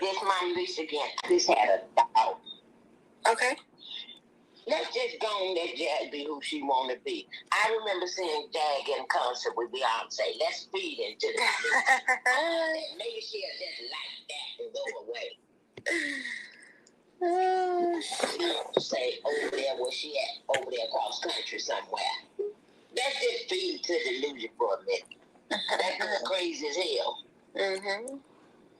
this Mom Lisa again. This had a dog. Okay. Let's just go and let Jag be who she want to be. I remember seeing Jag in concert with Beyonce. Let's feed into that. Maybe she'll just like that and go away. Say over there where she at, over there across country somewhere. Let's just feed into the delusion for a minute. That girl crazy as hell. Mm-hmm.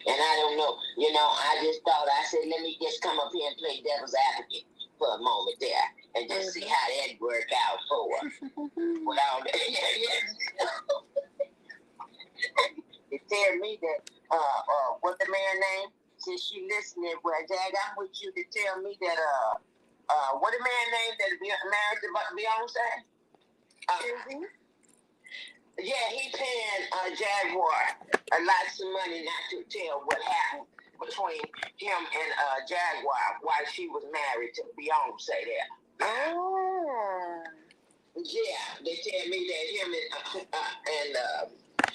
And I don't know, I just thought, I said, let me just come up here and play devil's advocate for a moment there and just see how that worked out for her. With all that. They tell me that, what the man name? Since she listening, well, Jag, I'm with you to tell me that, what the man name that married to Beyonce? Yeah, he paying Jaguar lots of money not to tell what happened between him and Jaguar while she was married to Beyonce there. Oh. Yeah, they tell me that him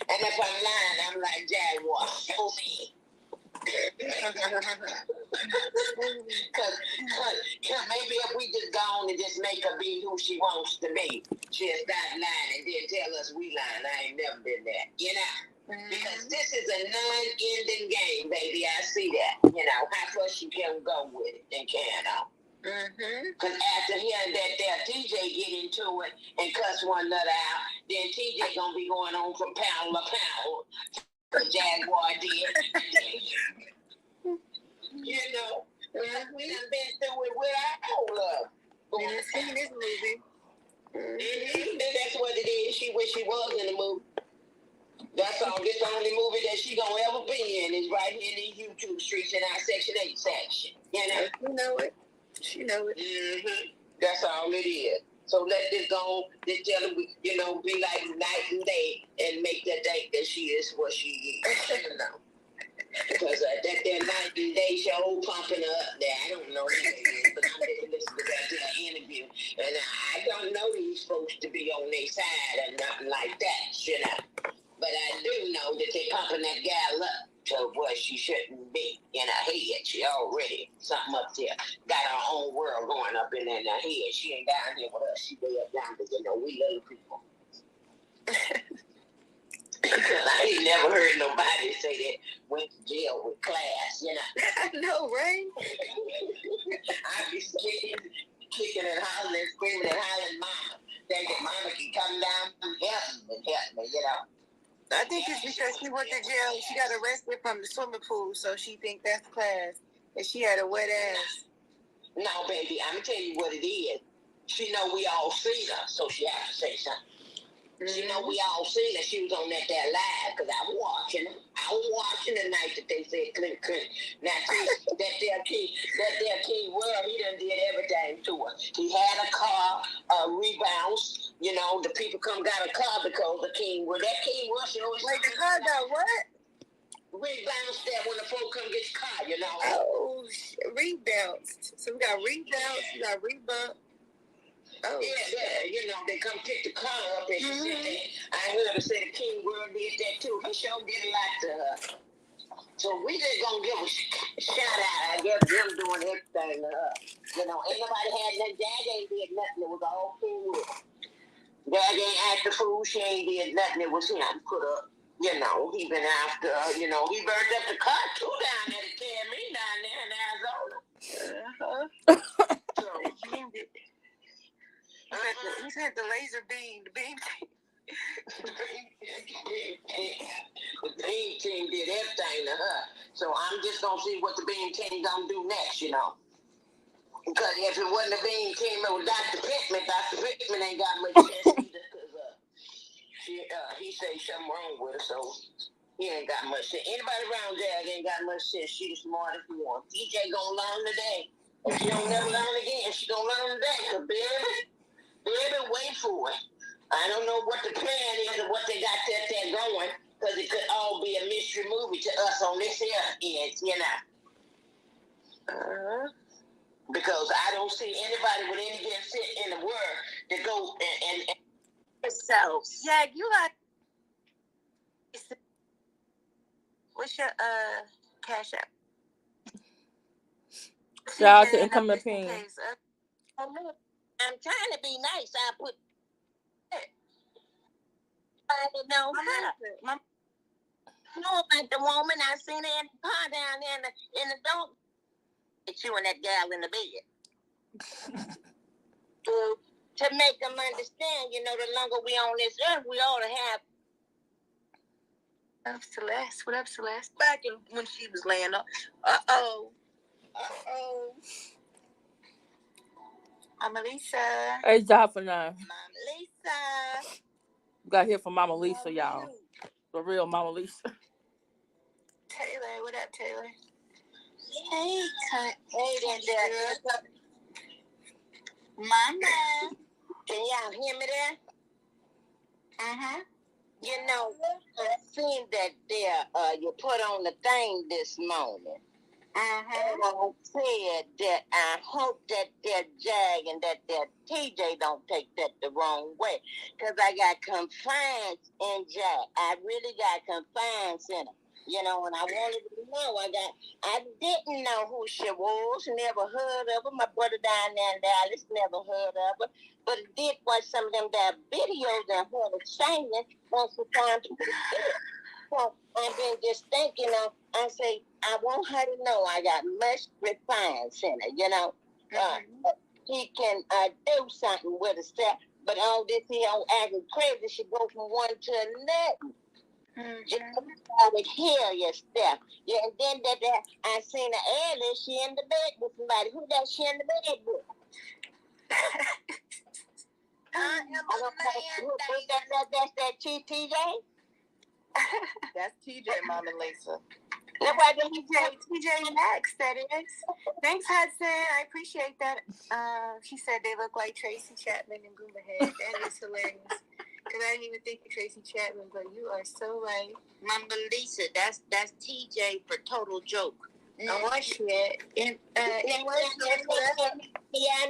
and if I'm lying, I'm like, Jaguar, show me. Cause maybe if we just go on and just make her be who she wants to be, she'll stop lying and then tell us we lying. I ain't never been that, Because this is a non-ending game, baby. I see that. How far she can go with it and can. Because after hearing that TJ get into it and cuss one another out, then TJ gonna be going on from pound to pound. Jaguar did. We done been through it with our love. You done seen this movie. And that's what it is. She wish she was in the movie. That's all. This the only movie that she gonna ever be in is right here in these YouTube streets in our Section 8 section. You know it. She know it. That's all it is. So let this go, this tell her, be like night and day and make her think that she is what she is. Because that night and day show pumping her up there. I don't know who it is, but I'm just listening to that interview. And I don't know these folks to be on their side or nothing like that, But I do know that they pumping that gal up to where she shouldn't be in her head. She already something up there. Got her own world going up in her head. She ain't down here with us. She way up down there. We little people. I ain't never heard nobody say that went to jail with class, I know, right? I be kicking and hollering, screaming and hollering, Mama. Thinking Mama can come down and help me, I think it's because she went to jail. She got arrested from the swimming pool, so she think that's class. And she had a wet ass. No, baby, I'm going to tell you what it is. She know we all seen her, so she has to say something. She know we all seen her. She was on that live, because I was watching her. I was watching the night that they said Clint. Now, see, that there King World, he done did everything to her. He had a car, rebounds. The people come got a car because of King World. That King World, she always... Wait, the car got what? Rebounds that when the folk come get your car, Oh, rebounced. So we got rebounced, we got rebump. Oh, yeah, they come pick the car up and she said that. I heard her say the King World did that too. He sure did a lot to her. So we just gonna give a shout out. I guess them doing everything to her. Ain't nobody had nothing. Jag ain't did nothing. It was all King World. Jag ain't act the fool. She ain't did nothing. It was him put up. He been after, he burned up the car too down there to carry me down there in Arizona. So he named it. He said the laser beam, the beam team. The beam team did everything to her. So I'm just going to see what the beam team going to do next, Because if it wasn't the beam team, it was Dr. Pittman. Dr. Pittman ain't got much sense either because he say something wrong with her, so he ain't got much sense. Anybody around Jag ain't got much sense. She the smartest one. DJ going to learn today. If she don't never learn again, she going to learn today. Because baby, wait for it. I don't know what the plan is or what they got there going, because it could all be a mystery movie to us on this here end, Because I don't see anybody with any good sense in the world to go and so, Jag, you got... What's your cash app? Shout out to Income Opinion. I'm trying to be nice. I put I didn't know her. Know about the woman. I seen her in the car down there in the door. It's you and that gal in the bed. To make them understand, you know, the longer we on this earth, we ought to have. What up, Celeste? What up, Celeste? Back when she was laying up. Uh-oh. Mama Lisa. Hey, job for now. Mama Lisa. We got to hear from Mama Lisa, y'all. The real Mama Lisa. Taylor, what up, Taylor? Hey, there. Mama. Can y'all hear me there? Uh-huh. You know, I seen that there, you put on the thing this morning. Uh-huh. And I said that I hope that Jag and that TJ don't take that the wrong way. Because I got confined in Jag. I really got confined in her. You know, and I wanted to know. I didn't know who she was, never heard of her. My brother down there in Dallas, never heard of her. But it did watch some of them that videos and heard her singing once the time to put it. So I've been just thinking of, I say, I want her to know I got much refined in her, you know. He can do something with herself, but all this here acting crazy, she go from one to another. Just to hear your stuff. Yeah, and then that I seen her earlier, she in the bed with somebody. Who that she in the bed with? That's that TJ? That's TJ, Mama Lisa. TJ Maxx, that is. Thanks, Hudson. I appreciate that. She said they look like Tracy Chapman and Goomerhead. That is hilarious. Because I didn't even think of Tracy Chapman, but you are so right. Mama Lisa, that's TJ for Total Joke. Oh, shit. Yeah, I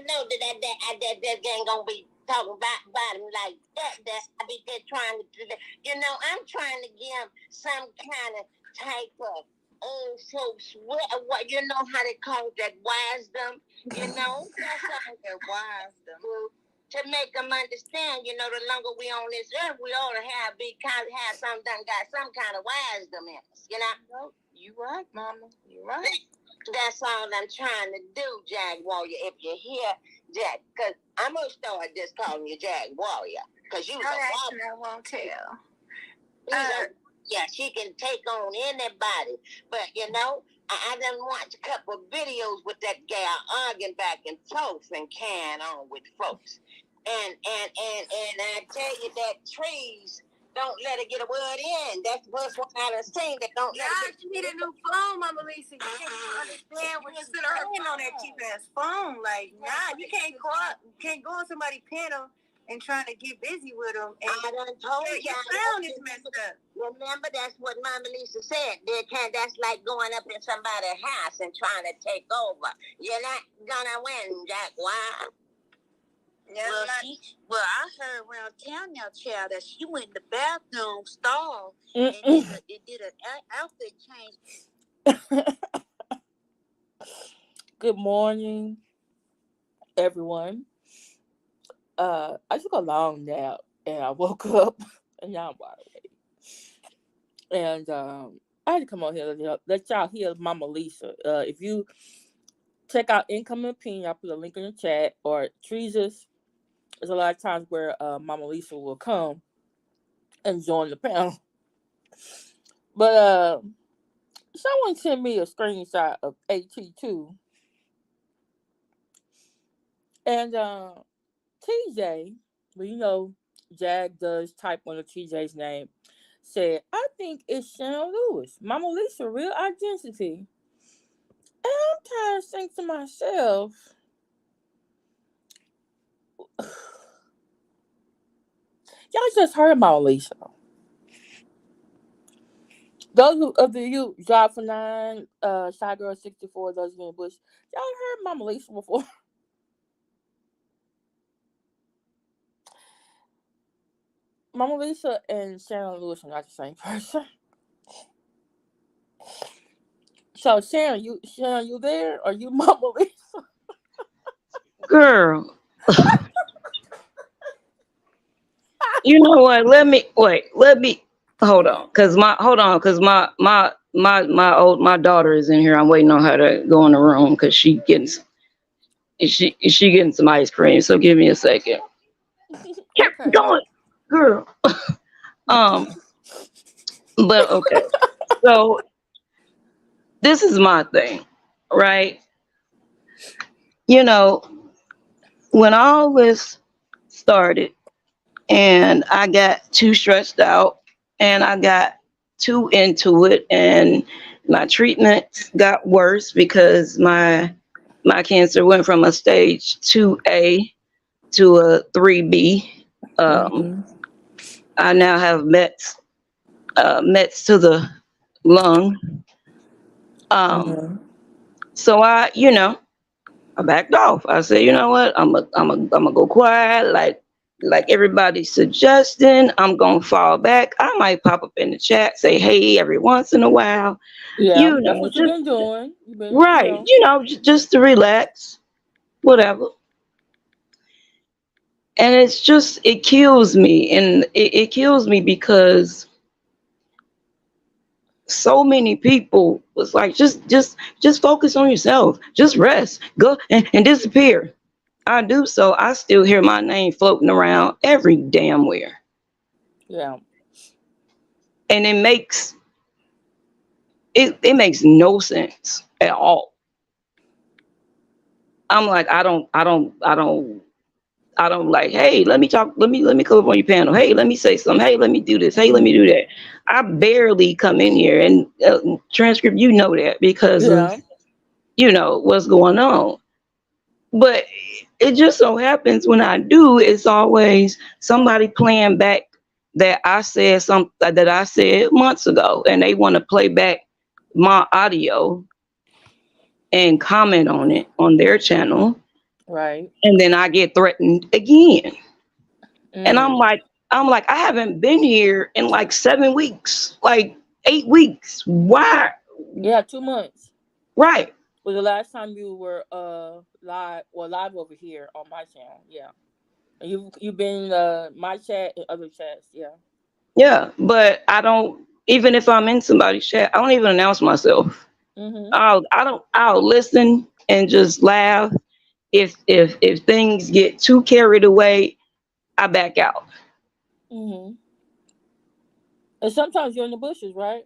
know that gang gonna be talking about him like that. I be there trying to do that. You know, I'm trying to give him some kind of type of old folks, what you know how they call that wisdom. You know, that's how their wisdom. To make them understand, you know, the longer we on this earth, we ought to have some kind of wisdom in us, you know? You right, Mama. You right. That's all I'm trying to do, Jag Warrior. If you hear Jack, because I'm going to start just calling you Jag Warrior, because you I won't tell. Yeah, she can take on anybody, but, you know, I done watched a couple of videos with that gal arguing back and forth and carrying on with folks. And I tell you that trees don't let her get a word in. That's what's what I done seen that don't let her. She need a new phone, Mama Lisa. You can't understand what she's saying on that cheap ass phone. Like, nah, you can't go on somebody's panel and trying to get busy with them. And I done told you. Your sound is messed up. Remember, that's what Mama Lisa said. That's like going up in somebody's house and trying to take over. You're not gonna win, Jack. Why? Well, I heard around town now, child, that she went in the bathroom stall and did an outfit change. Good morning, everyone. I took a long nap and I woke up and now I'm wide awake. And I had to come on here and let y'all hear Mama Lisa. If you check out Income Opinion, I'll put a link in the chat, or treezus. There's a lot of times where Mama Lisa will come and join the panel. But someone sent me a screenshot of AT2. And TJ, well, you know, Jag does type on the TJ's name, said, I think it's Shana Lewis, Mama Lisa, real identity. And I'm trying to think to myself, y'all just heard Mama Lisa. Those of you, Job for 9, Shy Girl 64, those of you in the bush, y'all heard Mama Lisa before. Mama Lisa and Shannon Lewis are not the same person. So Sharon, you there? Are you Mama Lisa? Girl, you know what? Let me wait. Let me hold on, cause my daughter is in here. I'm waiting on her to go in the room because she getting some ice cream. So give me a second. Keep Okay. going, girl. Um, but okay. So this is my thing, right? You know, when all this started and I got too stressed out and I got too into it and my treatment got worse because my cancer went from a stage 2A to a 3B. Um, Mhm. I now have Mets to the lung. Um, Mhm. so I backed off. I said, you know what? I'm a go quiet. Like everybody's suggesting, I'm gonna fall back. I might pop up in the chat, say hey every once in a while. Yeah, You that's know, what you've just been doing. You've been, right. Just to relax, whatever. And it kills me, and it kills me because so many people was like, just focus on yourself, just rest, go and disappear. I do so, I still hear my name floating around every damn where. yeah. And it makes no sense at all. I'm like, I don't like, hey, let me talk, let me come up on your panel. Hey, let me say something. Hey, let me do this. Hey, let me Mhm. do that. I barely come in here and transcript, that because of Yeah. what's going on. But it just so happens when I do, it's always somebody playing back that I said something that I said months ago, and they want to play back my audio and comment on it on their channel, Right. and then I get threatened again. And I'm Mm. like, I haven't been here in like 7 weeks, like 8 weeks. Why? Yeah, 2 months Right. was the last time you were live over here on my channel. Yeah. And you've been my chat and other chats. Yeah. Yeah. But I don't, even if I'm in somebody's chat, I don't even announce myself. Mhm. I'll listen and just laugh. If things get too carried away, I back out. Mhm. And sometimes you're in the bushes, right?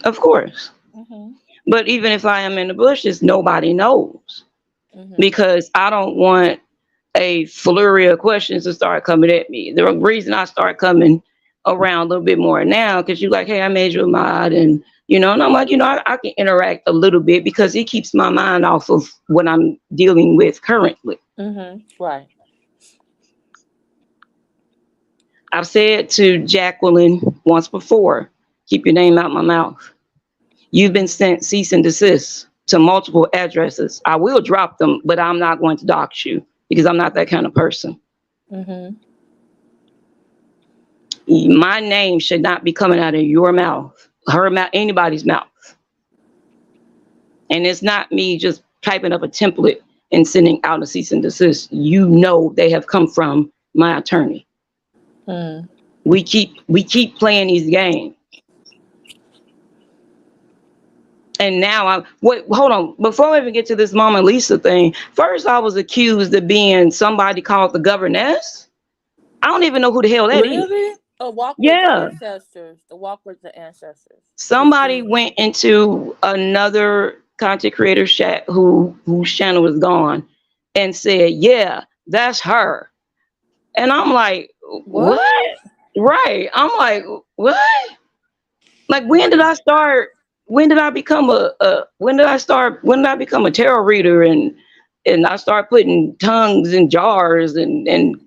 Of course. Mhm. But even if I am in the bushes, nobody knows Mhm. because I don't want a flurry of questions to start coming at me. The reason I start coming around a little bit more now, because you're like, hey, I made you a mod, and I'm like, I can interact a little bit because it keeps my mind off of what I'm dealing with currently. Mhm. Right. I've said to Jacqueline once before, keep your name out my mouth. You've been Mhm. sent cease and desist to multiple addresses. I will drop them, but I'm not going to dox you because I'm not that kind of person. Mhm. My name should not be coming out of your mouth, her mouth, anybody's mouth. And it's not me just typing up a template and sending out a cease and desist. They have come from my attorney. Mhm. We keep playing these games. And now hold on. Before I even get to this Mama Lisa thing, first I was accused of being somebody called the governess. I don't even know who the hell that is. Really? A walk with the Yeah. ancestors. The walk with the ancestors. With Somebody you. went into another content creator chat whose channel was gone and said, yeah, that's her. And I'm like, What? what? Right. I'm like, what? Like when did Mm. I start? When did I become when did I become a tarot reader and I start putting tongues in jars and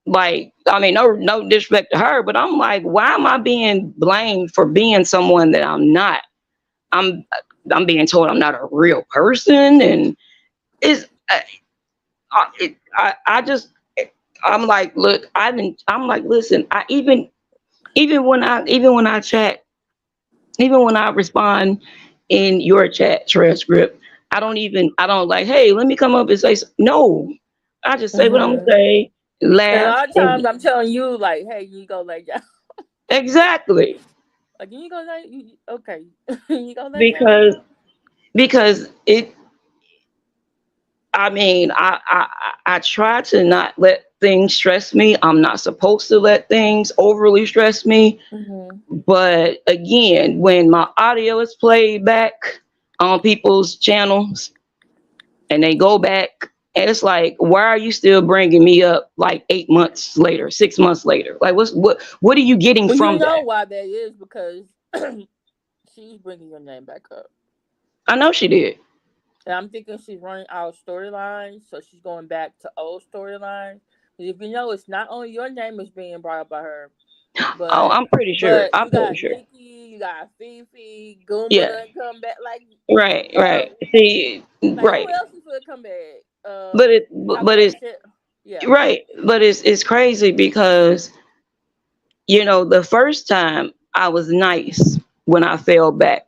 like, I mean, no disrespect to her, but I'm like, why am I being blamed for being someone that I'm not? I'm I'm being told I'm not a real person, and it's I just I'm like, look, I'm like, listen, I even when I chat, even when I respond in your chat transcript. I don't like, hey, let me come up and say, no, I just say what I'm gonna Mm-hmm. say, And a laugh, lot of and times I'm telling you, like, hey, you go lay down. exactly. Like, you go lay, okay, you go lay down. because because it I mean, I try to not let things stress me. I'm not supposed to let things overly stress me. Mm-hmm. But again, when my audio is played back on people's channels and they go back, and it's like, why are you still bringing me up like 8 months later, 6 months later? Like, what are you getting Well, you from know that? why that is, because she's bringing your name back up. I know she did. And I'm thinking she's running out of storylines, so she's going back to old storylines. Because if you know, it's not only your name is being brought up by her, Oh, but I'm pretty sure. but I'm you pretty got sure. Nikki, you got Fifi, Goomba Yeah. done come back. Right. Uh, Right. See. who Right. else is gonna come back? I But want it's to, yeah. right. But it's crazy because the first time I was nice when I fell back,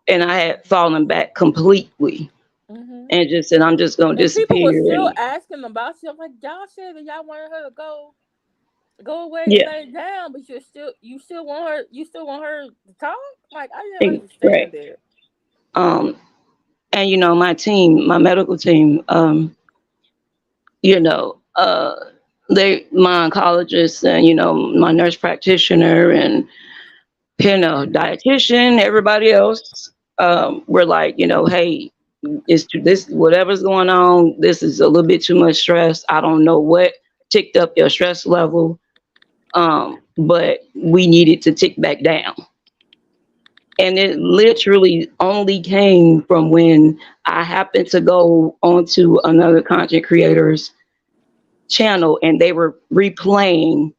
and I had fallen back completely, Hmm. and just said I'm just gonna And people were disappear. still And asking about you. I'm like, y'all said that y'all wanted her to go away and yeah, lay down, but you still want her to talk. Like, I didn't right. understand it. Um, and my team, my medical team, you know, uh, my oncologist, and my nurse practitioner, and dietitian, everybody else, were like, hey, this whatever's going on. This is a little bit too much stress. I don't know what ticked up your stress level, but we needed to tick back down. And it literally only came from when I happened to go onto another content creator's channel and they were replaying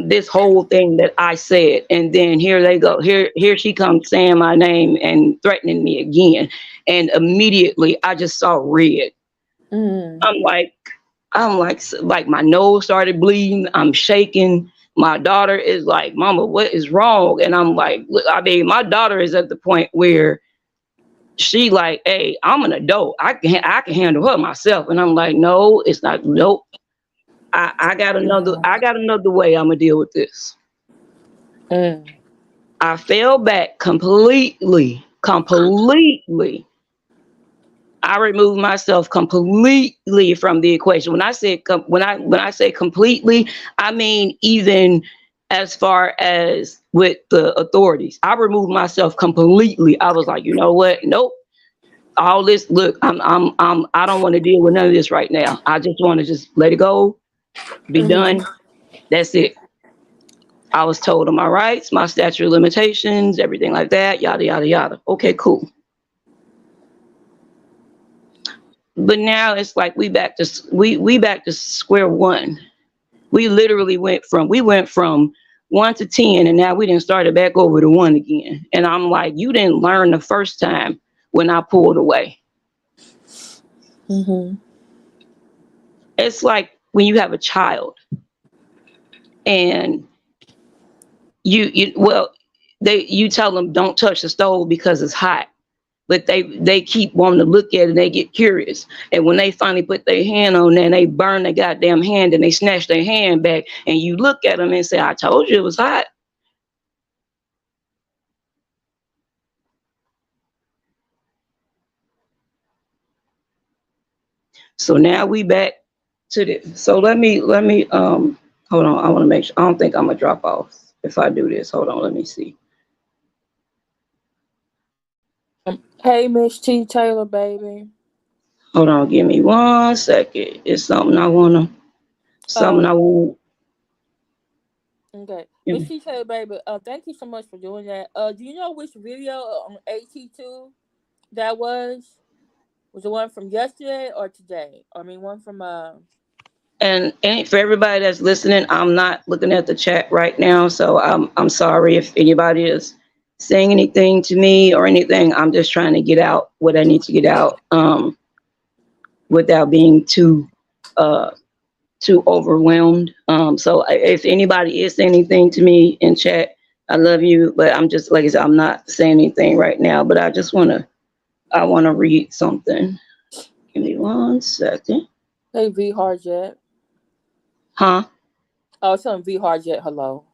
this whole thing that I said. And then here they go. Here she comes saying my name and threatening me again. And immediately I just saw red. Mm. I'm like, like my nose started bleeding. I'm shaking. My daughter is like, Mama, what is wrong? And I'm like, look, I mean, my daughter is at the point where she like, hey, I'm an adult. I can handle her myself. And I'm like, no, it's not. Nope. I got another way I'm gonna deal with this. Mm. I fell back completely, completely. I removed myself completely from the equation. When I say completely, I mean even as far as with the authorities. I removed myself completely. I was like, you know what? Nope. All this, look, I don't want to deal with none of this right now. I just want to just let it go, be Mm-hmm. done. That's it. I was told of my rights, my statute of limitations, everything like that, yada yada yada. Okay, cool. But now it's like we back to square one. We went from 1 to 10, and now we didn't start it back over to one again. And I'm like, you didn't learn the first time when I pulled away. Mm-hmm. It's like when you have a child and you tell them don't touch the stove because it's hot, but they keep wanting to look at it and they get curious. And when they finally put their hand on there and they burn their goddamn hand and they snatch their hand back, and you look at them and say, I told you it was hot. So now we back to this. So let me hold on. I want to make sure. I don't think I'm gonna drop off if I do this. Hold on, let me see. Hey, Miss T Taylor, baby. Hold on, give me 1 second. It's something Um, I want. okay, Miss T Taylor, baby. Thank you so much for doing that. Do you know which video on AT2 that was? Was the one from yesterday or today? I mean, one from And for everybody that's listening, I'm not looking at the chat right now, so I'm sorry if anybody is saying anything to me or anything. I'm just trying to get out what I need to get out, without being uh, too overwhelmed. So if anybody is saying anything to me in chat, I love you, but I'm just like I said, I'm not saying anything right now. But I wanna read something. Give me 1 second. Hey, V Hardjet. Huh? I was telling V Hardjet hello.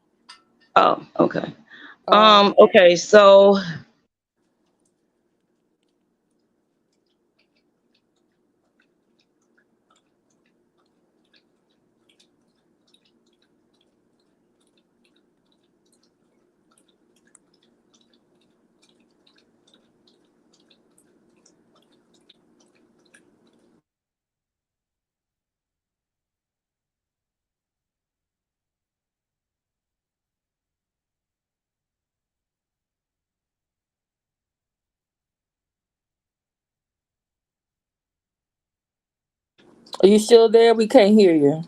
Oh, okay. Um, Okay, so are you still there? We can't hear you.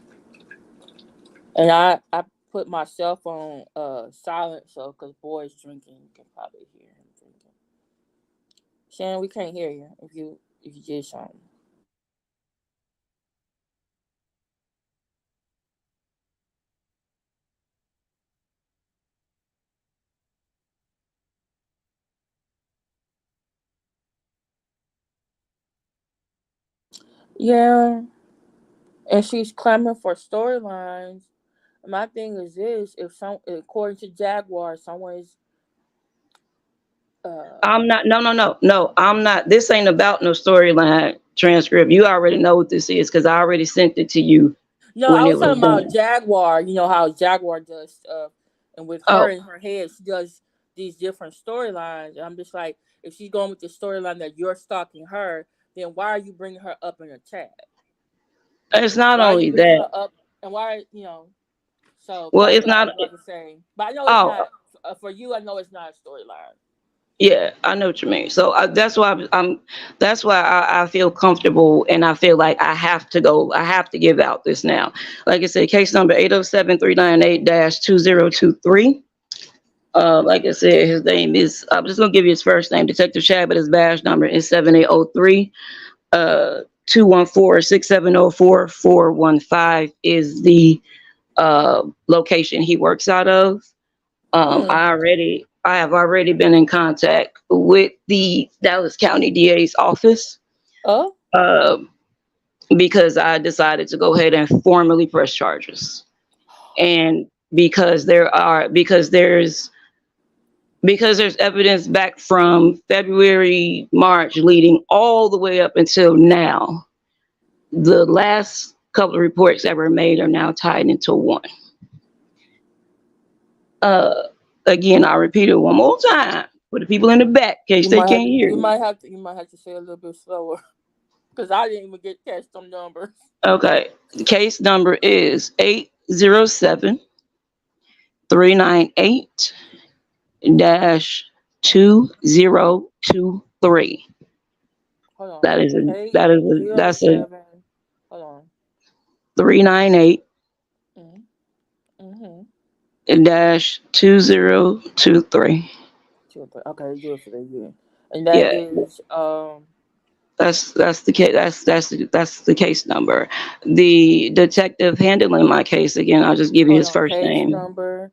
And I put my cell phone silent so because boys drinking, you can probably hear him drinking. Shannon, we can't hear you if you did something. Yeah, and she's clamoring for storylines. My thing is this: if some, according to Jaguar, someone is uh I'm not. No, no, no, no. I'm not. This ain't about no storyline transcript. You already know what this is because I already sent it to you no, I when was it was talking about done. Jaguar. You know how Jaguar does stuff, and with her Oh, in her head, she does these different storylines. And I'm just like, if she's going with the storyline that you're stalking her, then why are you bringing her up in a chat? it's not Why are you only bringing that. her up, and why So Well, that's it's what I not. was about to say. But I know it's Oh, not for you. I know it's not a storyline. yeah, I know what you mean. So that's why I'm. That's why I feel comfortable, and I feel like I have to go. I have to give out this now. Like I said, case number 807-398-2023. Like I said, his name is. I'm just gonna give you his first name, Detective Chad, but his badge number is 7803. 214-670-4415 is the location he works out of. Hmm. I have already been in contact with the Dallas County DA's office Oh. uh, because I decided to go ahead and formally press charges, and because there's evidence back from February, March, leading all the way up until now. The last couple of reports that were made are now tied into one. Uh, Again, I'll repeat it one more time for the people in the back in case they can't hear me. You might have to say a little bit slower because I didn't even get catch some numbers. Okay, the case number is 807-398 dash 2023. Hold on. That is a Eight that is a zero that's a seven. Hold on. 398 Mm-hmm. Mm-hmm. dash 2023. Okay, do it for the year. And that Yeah, is that's the case. That's the case number. The detective handling my case, again, I'll just give you hold his on, first case name. number,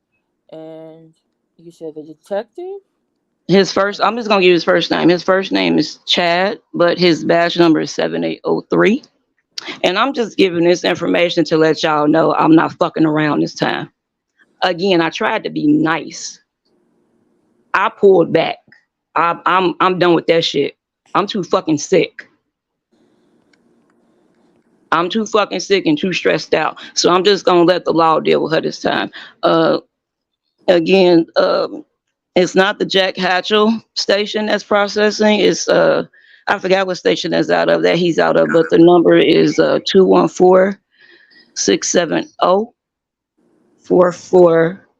and you said the detective. His first. I'm just gonna give you his first name. His first name is Chad, but his badge number is 7803. And I'm just giving this information to let y'all know I'm not fucking around this time. Again, I tried to be nice. I pulled back. I'm done with that shit. I'm too fucking sick. I'm too fucking sick and too stressed out. So I'm just gonna let the law deal with her this time. Uh, Again, it's not the Jack Hatchell station that's processing. It's I forgot what station that's out of that he's out of, but the number is 214-670-4415.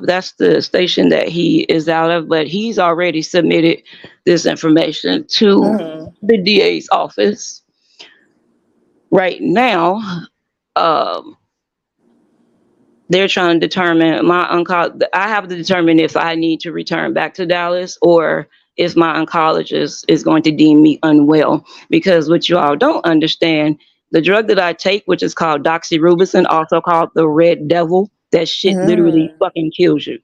That's the station that he is out of, but he's already submitted this information to Mm-hmm. the DA's office. Right now, um, they're trying to determine I have to determine if I need to return back to Dallas or if my oncologist is going to deem me unwell. Because what you all don't understand, the drug that I take, which is called doxorubicin, also called the red devil, that shit literally Mm-hmm. fucking kills you.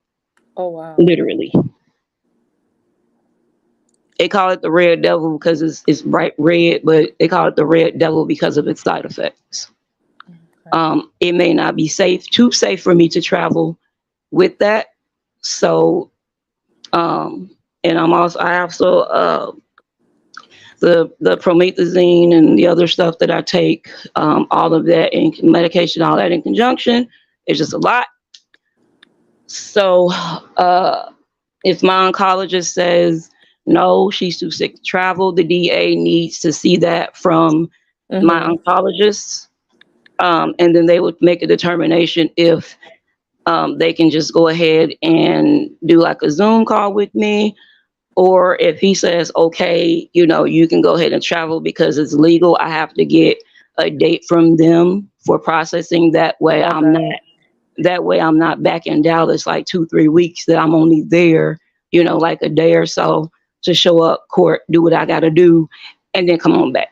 Oh wow. literally. They call it the red devil because it's bright red, but they call it the red devil because of its side effects. Okay. It may not be too safe for me to travel with that. So, and I also the promethazine and the other stuff that I take, all of that in medication, all that in conjunction, is just a lot. So, if my oncologist says no, she's too sick to travel, the DA needs to see that from my Mm-hmm. oncologist, and then they would make a determination if they can just go ahead and do like a Zoom call with me, or if he says, okay, you can go ahead and travel because it's legal. I have to get a date from them for processing. Okay. That way I'm not back in Dallas like 2-3 weeks, that I'm only there, like a day or so to show up court, do what I got to do, and then come on back.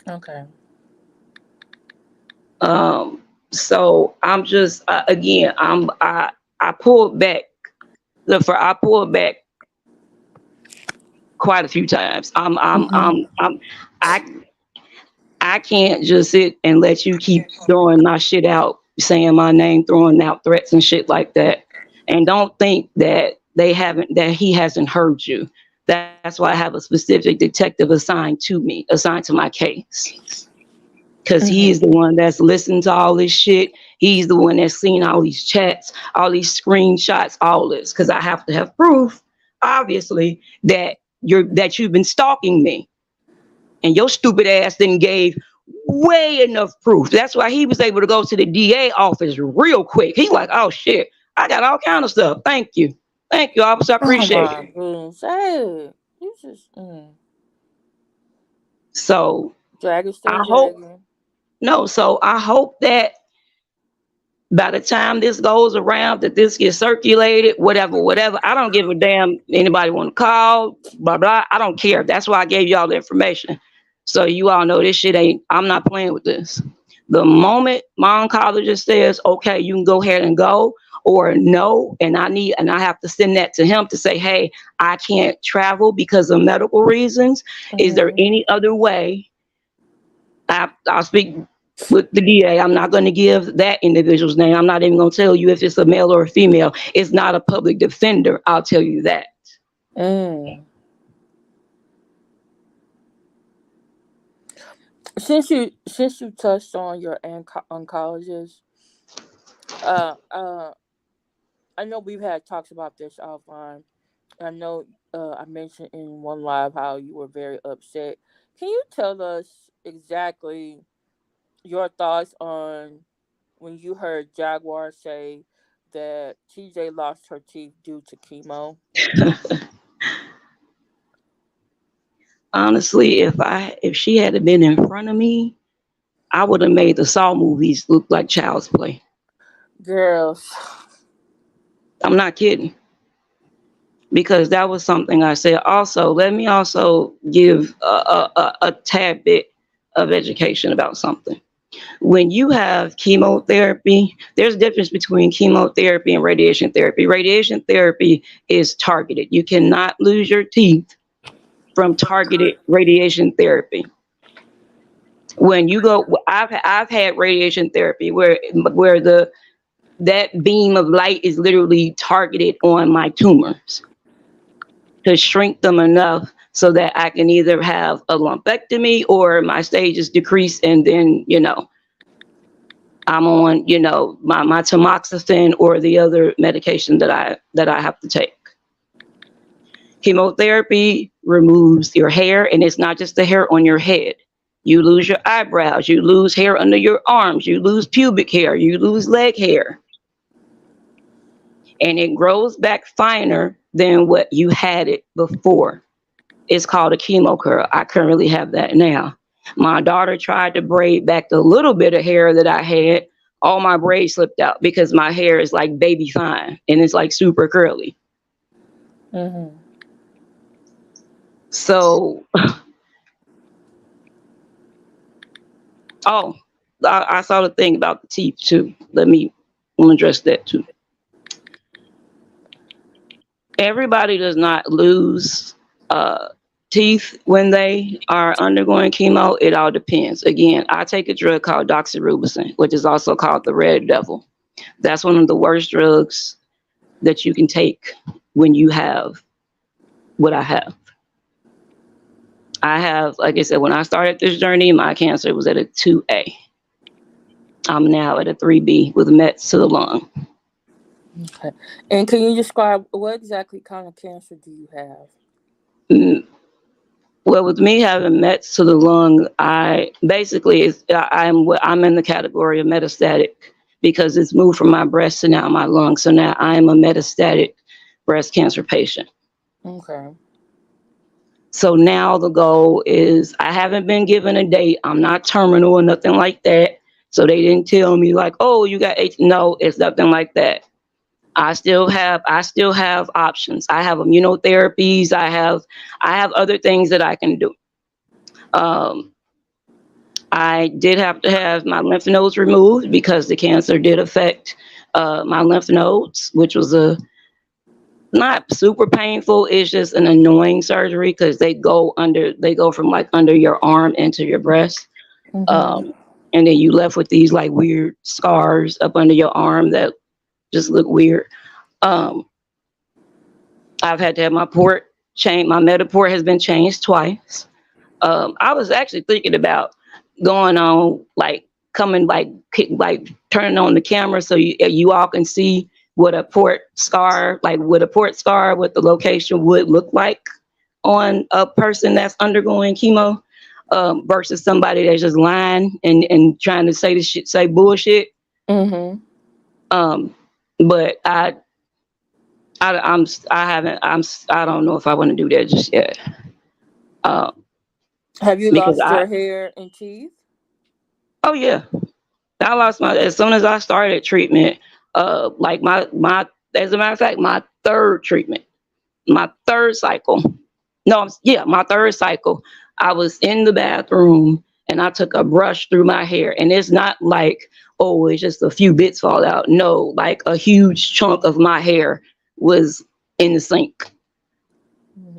Okay. So I'm just, again, I pulled back. I pulled back quite a few times. Mm-hmm. I I can't just sit and let you keep throwing my shit out, saying my name, throwing out threats and shit like that. And don't think that that he hasn't heard you. That's why I have a specific detective assigned to my case. Because he is Mm-hmm. the one that's listened to all this shit. He's the one that's seen all these chats, all these screenshots, all this. Because I have to have proof, obviously, that you've been stalking me. And your stupid ass didn't gave way enough proof. That's why he was able to go to the DA office real quick. He's like, oh shit, I got all kind of stuff. Thank you, officer. I Oh appreciate my it. goodness. Hey, you just So dragon I still hope dragging. no. So I hope that by the time this goes around, that this gets circulated, whatever. I don't give a damn. Anybody want to call, blah blah. I don't care. That's why I gave y'all the information, so you all know this shit ain't. I'm not playing with this. The moment my oncologist says, okay, you can go ahead and go, or no, and I have to send that to him to say, hey, I can't travel because of medical reasons. Is there Mm-hmm. any other way? I'll speak with the DA. I'm not going to give that individual's name. I'm not even going to tell you if it's a male or a female. It's not a public defender. I'll tell you that. Mm. Since you touched on your oncologist, uh, uh, I know we've had talks about this offline. I know I mentioned in one live how you were very upset. Can you tell us exactly your thoughts on when you heard Jaguar say that TJ lost her teeth due to chemo? Honestly, if she had been in front of me, I would have made the Saw movies look like child's play. Girls. I'm not kidding, because that was something I said. Also, let me also give a tad bit of education about something. When you have chemotherapy, there's a difference between chemotherapy and radiation therapy. Radiation therapy is targeted. You cannot lose your teeth from targeted radiation therapy. When you go, I've had radiation therapy where that beam of light is literally targeted on my tumors to shrink them enough so that I can either have a lumpectomy or my stages decrease, and then I'm on, my tamoxifen or the other medication that I have to take. Chemotherapy removes your hair, and it's not just the hair on your head. You lose your eyebrows, you lose hair under your arms, you lose pubic hair, you lose leg hair, and it grows back finer than what you had it before. It's called a chemo curl. I currently have that now. My daughter tried to braid back the little bit of hair that I had. All my braids slipped out because my hair is like baby fine and it's like super curly. Mm-hmm. So, oh, I saw the thing about the teeth too. Let me address that too. everybody does not lose teeth when they are undergoing chemo. It all depends. Again, I take a drug called doxorubicin, which is also called the red devil. That's one of the worst drugs that you can take when you have what I have. I have, like I said, when I started this journey, my cancer was at a 2A. I'm now at a 3B with mets to the lung. Okay. And can you describe what exactly kind of cancer do you have? Well, with me having mets to the lung, I'm in the category of metastatic because it's moved from my breast to now my lung. So now I am a metastatic breast cancer patient. Okay. So now the goal is, I haven't been given a date. I'm not terminal or nothing like that. So they didn't tell me like, oh, you got H. No, it's nothing like that. I still have options. I have immunotherapies. I have other things that I can do. I did have to have my lymph nodes removed because the cancer did affect my lymph nodes, which was not super painful. It's just an annoying surgery because they go from like under your arm into your breast. Mm-hmm. And then you left with these like weird scars up under your arm that just look weird. I've had to have my port changed. My Metaport has been changed twice. I was actually thinking about going on like coming like turning on the camera so you all can see what a port scar what the location would look like on a person that's undergoing chemo versus somebody that's just lying and trying to say bullshit. Mm-hmm. But I don't know if I want to do that just yet. Have you Because lost your hair and teeth? oh yeah, I lost as soon as I started treatment. Like my as a matter of fact, my third treatment, my third cycle. No, yeah, my third cycle. I was in the bathroom and I took a brush through my hair, and it's not like, oh, it's just a few bits fall out. No, like a huge chunk of my hair was in the sink.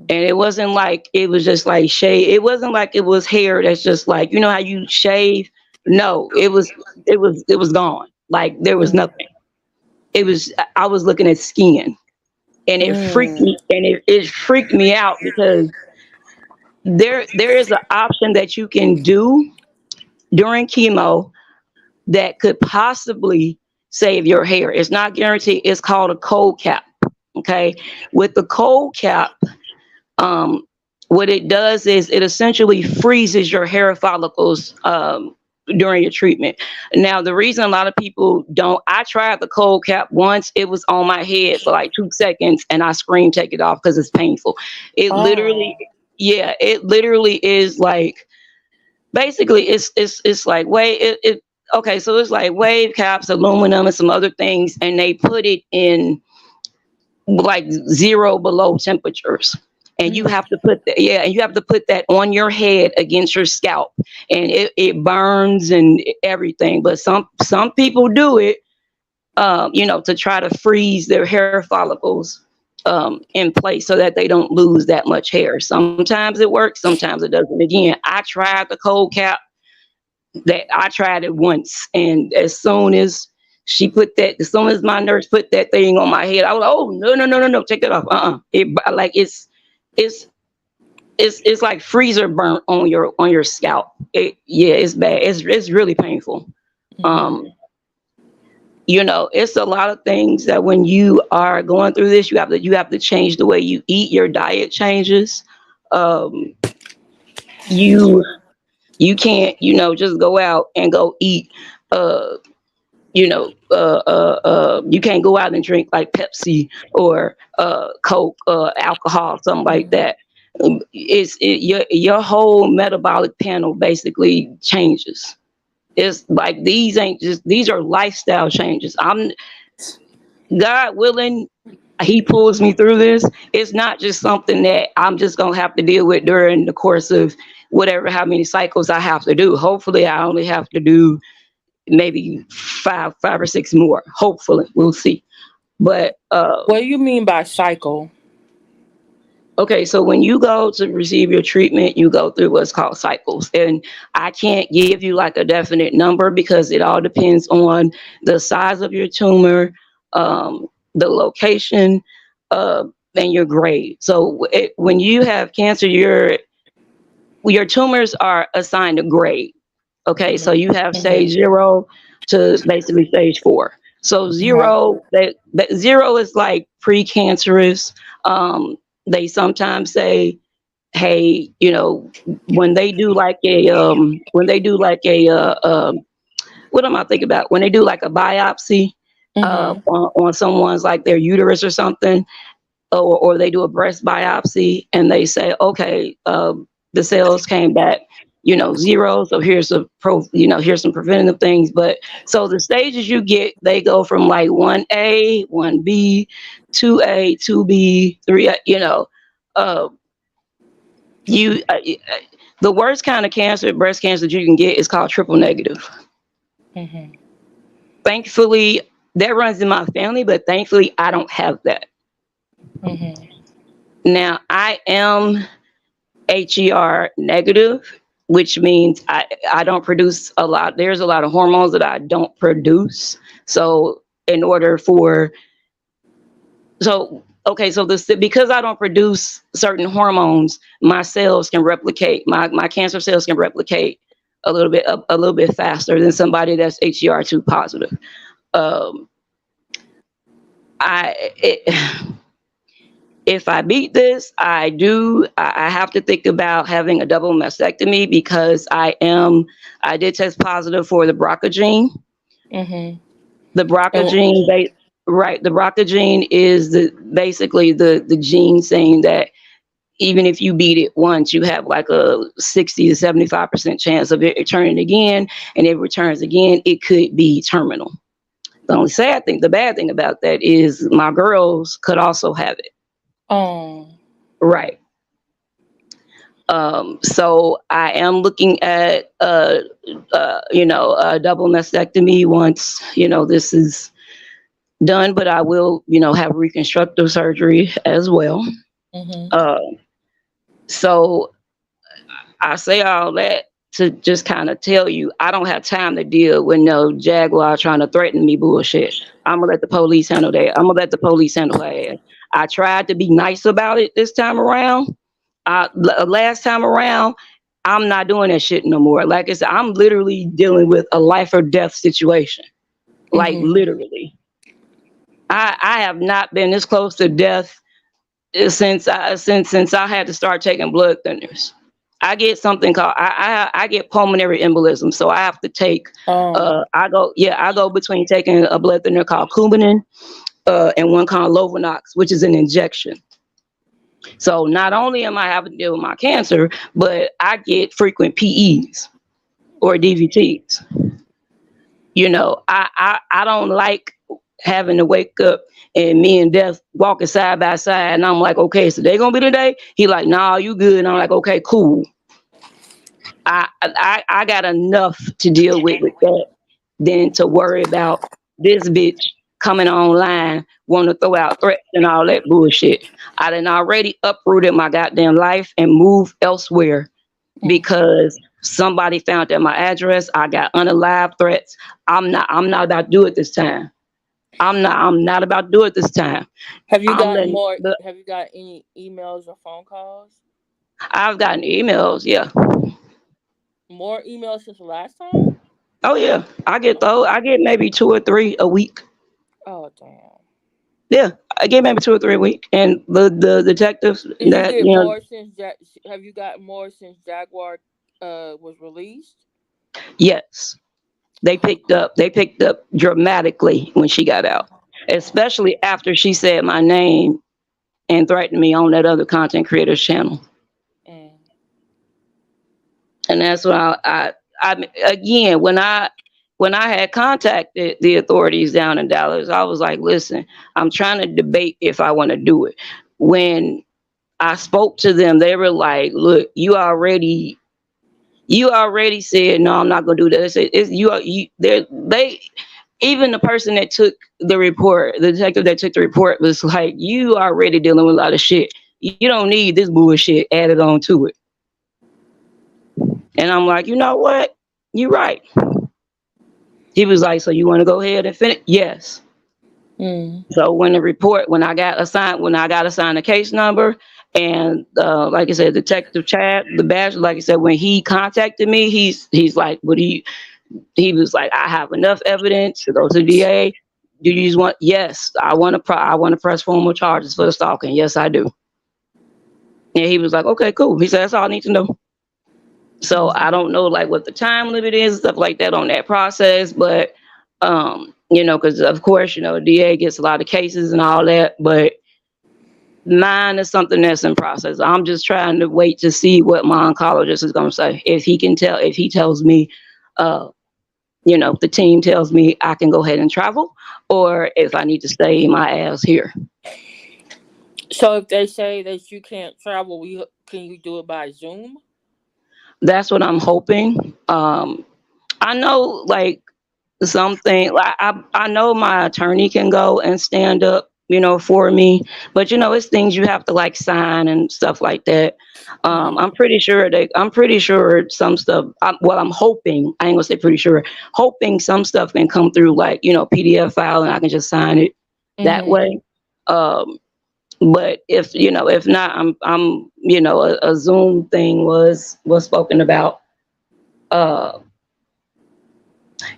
And it wasn't like it was just like shave. It wasn't like it was hair that's just like, you know how you shave. No, it was gone. Like there was nothing. I was looking at skin, and it freaked me, and it freaked me out because there is an option that you can do during chemo that could possibly save your hair. It's not guaranteed. It's called a cold cap. Okay, with the cold cap, what it does is it essentially freezes your hair follicles during your treatment. Now, the reason a lot of people don't, I tried the cold cap once. It was on my head for like 2 seconds, and I screamed, "Take it off," because it's painful. It literally, yeah, it literally is like, basically, it's like okay, so it's like wave caps, aluminum, and some other things, and they put it in like 0 below temperatures. And you have to put that, and you have to put that on your head against your scalp, and it burns and everything. But some people do it, to try to freeze their hair follicles in place so that they don't lose that much hair. Sometimes it works, sometimes it doesn't. Again, I tried the cold cap. I tried it once, and as soon as my nurse put that thing on my head, I was like, "Oh no, take that off." It's like freezer burnt on your scalp. It's bad. It's really painful. It's a lot of things that when you are going through this, you have to change the way you eat. Your diet changes. You can't, just go out and go eat. You can't go out and drink like Pepsi or Coke, alcohol, something like that. Your whole metabolic panel basically changes. It's like these are lifestyle changes. God willing, He pulls me through this. It's not just something that I'm just gonna have to deal with during the course of how many cycles I have to do. Hopefully, I only have to do maybe five or six more. Hopefully, we'll see. But what do you mean by cycle? Okay, so when you go to receive your treatment, you go through what's called cycles. And I can't give you like a definite number because it all depends on the size of your tumor, the location, and your grade. So when you have cancer, your tumors are assigned a grade. Okay, so Mhm. you have stage Mhm. 0 to basically stage 4. So Mhm. that 0 is like precancerous. They sometimes say, hey, when they do like a what am I thinking about? When they do like a biopsy Mhm. on someone's like their uterus or something, or they do a breast biopsy and they say, okay, the cells came back, 0. So here's some preventative things. But so the stages you get, they go from like 1A, 1B, 2A, 2B, 3, uh, you, the worst kind of cancer, breast cancer that you can get is called triple negative. Mhm. Thankfully, that runs in my family, but thankfully I don't have that. Mhm. Now I am HER negative, which means I don't produce a lot. There's a lot of hormones that I don't produce. So in order for so okay, so this because I don't produce certain hormones, my cells can replicate. My cancer cells can replicate a little bit faster than somebody that's HER2 positive. Um, I it, if I beat this, I have to think about having a double mastectomy because I did test positive for the BRCA gene. Mhm. The BRCA And gene, right? The BRCA gene is basically the gene saying that even if you beat it once, you have like a 60 to 75% chance of it returning again. And if it returns again, it could be terminal. The bad thing about that is my girls could also have it. um. Right. So I am looking at a double mastectomy once this is done, but I will have reconstructive surgery as well. Mhm. Uh, so I say all that to just kind of tell you I don't have time to deal with no Jaguar trying to threaten me bullshit. I'm gonna let the police handle that. I'm gonna let the police handle her ass. I tried to be nice about it this time around. Last time around, I'm not doing that shit no more. Like I said, I'm literally dealing with a life or death situation. Like Mhm. literally, I have not been this close to death since I had to start taking blood thinners. I get something called I get pulmonary embolism, so I have to take I go between taking a blood thinner called Coumadin and one called Lovenox, which is an injection. So not only am I having to deal with my cancer, but I get frequent PEs or DVTs. I don't like having to wake up and me and Death walking side by side, and I'm like, okay, so they gonna be today? He like, nah, you good? And I'm like, okay, cool. I got enough to deal with that than to worry about this bitch coming online, want to throw out threats and all that bullshit. I done already uprooted my goddamn life and moved elsewhere Mhm. because somebody found out my address. I got unalive threats. I'm not about to do it this time. I'm not about to do it this time. Have you I'm gotten letting more? the Have you got any emails or phone calls? I've gotten emails, yeah. More emails since the last time? Oh yeah. Oh, I get maybe two or three a week. oh damn. Yeah. I get maybe two or three a week. And the detectives Did you that, get more since Have you got more since Jaguar was released? yes, they picked up dramatically when she got out. Especially after she said my name and threatened me on that other content creator's channel. Mm. And that's what I again when I had contacted the authorities down in Dallas, I was like, listen, I'm trying to debate if I want to do it. When I spoke to them, they were like, look, you already said no, I'm not gonna do that. It's you they even the person that took the report, the detective that took the report was like, you already dealing with a lot of shit. You don't need this bullshit added on to it. And I'm like, you know what? You're right. He was like, so you want to go ahead and finish? Yes. Mm. So when I got assigned a case number, and like I said, Detective Chad, the bachelor, like I said, when he contacted me, he's like, he was like, I have enough evidence to go to the DA. Do you just want? Yes, I want to press formal charges for the stalking. Yes, I do. And he was like, okay, cool. He said, that's all I need to know. So I don't know like what the time limit is and stuff like that on that process, but because of course, DA gets a lot of cases and all that, but mine is something that's in process. I'm just trying to wait to see what my oncologist is gonna say. If he tells me the team tells me I can go ahead and travel, or if I need to stay my ass here. So if they say that you can't travel, can you do it by Zoom? That's what I'm hoping. I know like something like I know my attorney can go and stand up, for me, but it's things you have to like sign and stuff like that. I'm pretty sure some stuff. I'm hoping. I ain't gonna say pretty sure. Hoping some stuff can come through like PDF file and I can just sign it that way. But if not, a Zoom thing was spoken about.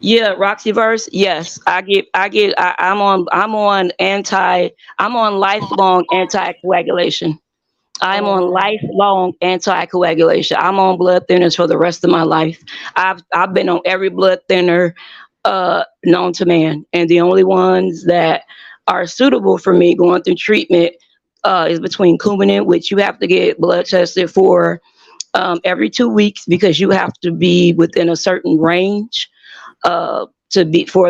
Yeah, Roxyverse. Yes, I'm on lifelong anticoagulation. I'm on Oh. lifelong anticoagulation. I'm on blood thinners for the rest of my life. I've been on every blood thinner known to man, and the only ones that are suitable for me going through treatment is between Coumadin, which you have to get blood tested for every 2 weeks because you have to be within a certain range for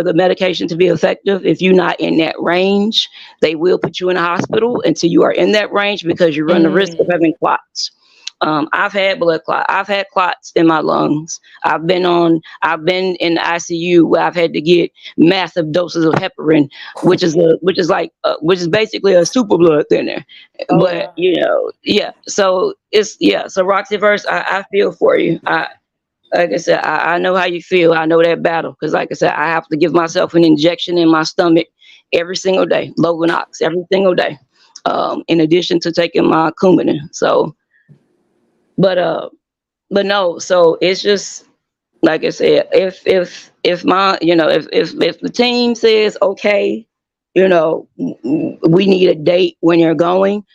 the medication to be effective. If you're not in that range, they will put you in a hospital until you are in that range because you run the risk of having clots. I've had blood clot. I've had clots in my lungs. I've been in the ICU where I've had to get massive doses of heparin, which is basically a super blood thinner. Oh But wow. yeah. So So Roxyverse, I feel for you. Like I said, I know how you feel. I know that battle because, like I said, I have to give myself an injection in my stomach every single day, Lovenox every single day, in addition to taking my Coumadin. So, but no. So it's just like I said, if my if the team says okay, we need a date when you're going.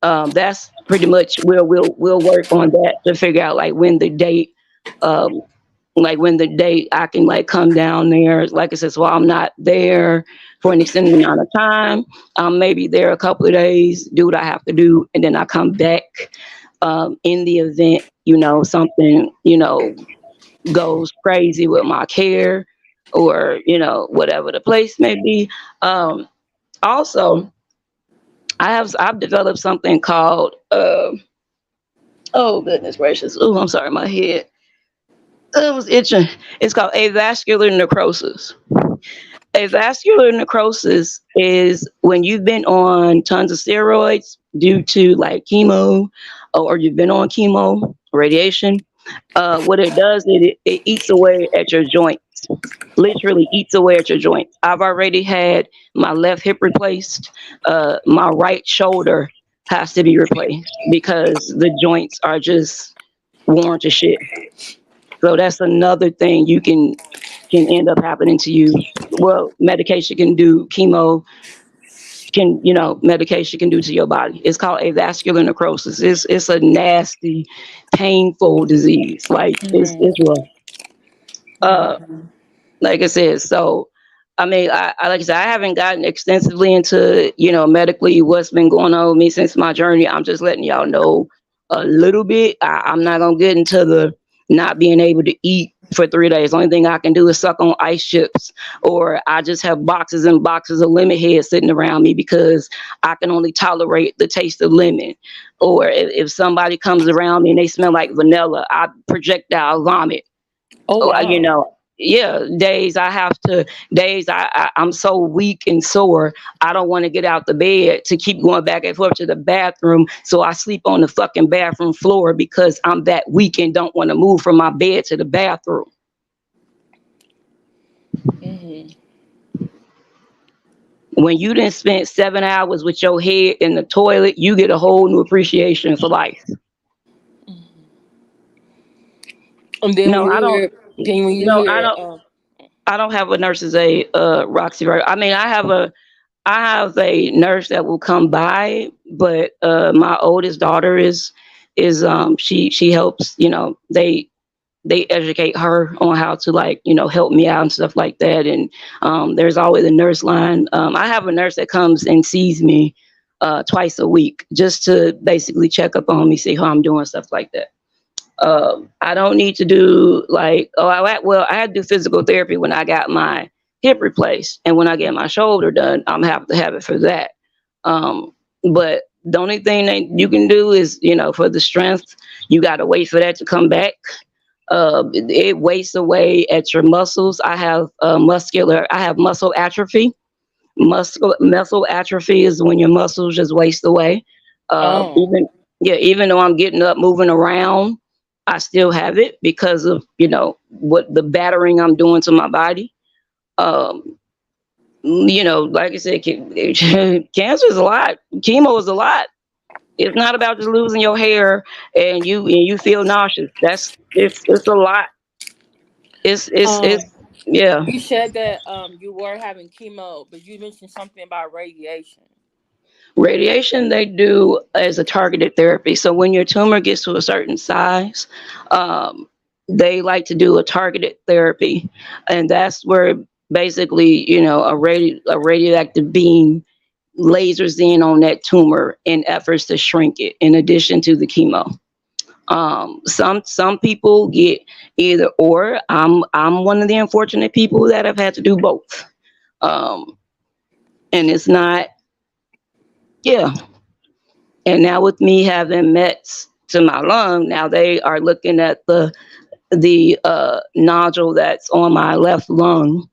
That's pretty much we'll work on that to figure out um, when the date I can like come down there. Like I said, so I'm not there for an extended amount of time. Maybe there a couple of days, do what I have to do, and then I come back. In the event, something, goes crazy with my care, or whatever the place may be. Also, I've developed something called oh goodness gracious. Oh, I'm sorry, my head. It was itching. It's called avascular necrosis. Avascular necrosis is when you've been on tons of steroids due to like chemo, or you've been on chemo, radiation. What it does, it eats away at your joints. Literally eats away at your joints. I've already had my left hip replaced. My right shoulder has to be replaced because the joints are just worn to shit. So that's another thing you can end up happening to you. Well, medication can do, medication can do to your body. It's called avascular necrosis. It's a nasty, painful disease. Like it's rough. Uh, like I said, so I mean, I like I said, I haven't gotten extensively into medically what's been going on with me since my journey. I'm just letting y'all know a little bit. I'm not gonna get into the not being able to eat for 3 days. The only thing I can do is suck on ice chips, or I just have boxes and boxes of lemon heads sitting around me because I can only tolerate the taste of lemon. Or if somebody comes around me and they smell like vanilla, I projectile vomit. Oh Or, wow. days I'm so weak and sore, I don't want to get out the bed to keep going back and forth to the bathroom, so I sleep on the fucking bathroom floor because I'm that weak and don't want to move from my bed to the bathroom. Mm-hmm. When you done spent 7 hours with your head in the toilet, you get a whole new appreciation for life. And then when No, you I don't. hear, then when you No, I hear, don't. I don't have a nurse's aide, Roxy. Right? I mean, I have a nurse that will come by, but my oldest daughter is she helps. They educate her on how to, like, help me out and stuff like that. And there's always a nurse line. I have a nurse that comes and sees me twice a week just to basically check up on me, see how I'm doing, stuff like that. I don't need to do like, I had to do physical therapy when I got my hip replaced, and when I get my shoulder done, I'm have to have it for that. But the only thing that you can do is, for the strength, you got to wait for that to come back. It wastes away at your muscles. I have muscle atrophy. Muscle atrophy is when your muscles just waste away. oh, Even though I'm getting up, moving around, I still have it because of what the battering I'm doing to my body. Um, like I said, cancer is a lot. Chemo is a lot. It's not about just losing your hair and you feel nauseous. It's a lot. It's um, yeah. you said that you were having chemo, but you mentioned something about radiation. Radiation they do as a targeted therapy. So when your tumor gets to a certain size, um, they like to do a targeted therapy, and that's where basically a radioactive beam lasers in on that tumor in efforts to shrink it. In addition to the chemo, some people get either or. I'm one of the unfortunate people that have had to do both, um, and it's not. Yeah. And now with me having mets to my lung, now they are looking at the nodule that's on my left lung,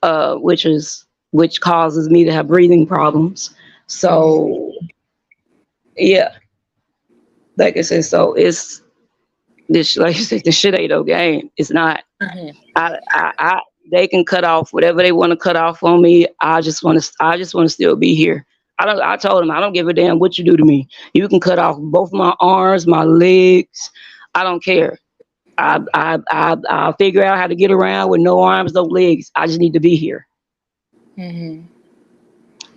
which causes me to have breathing problems. Mm-hmm. So yeah, like I said, so it's this, like you said, the shit ain't no game. It's not. Mm-hmm. I they can cut off whatever they want to cut off on me. I just want to still be here. I told them I don't give a damn what you do to me. You can cut off both my arms, my legs. I don't care. I'll figure out how to get around with no arms, no legs. I just need to be here. Mm-hmm.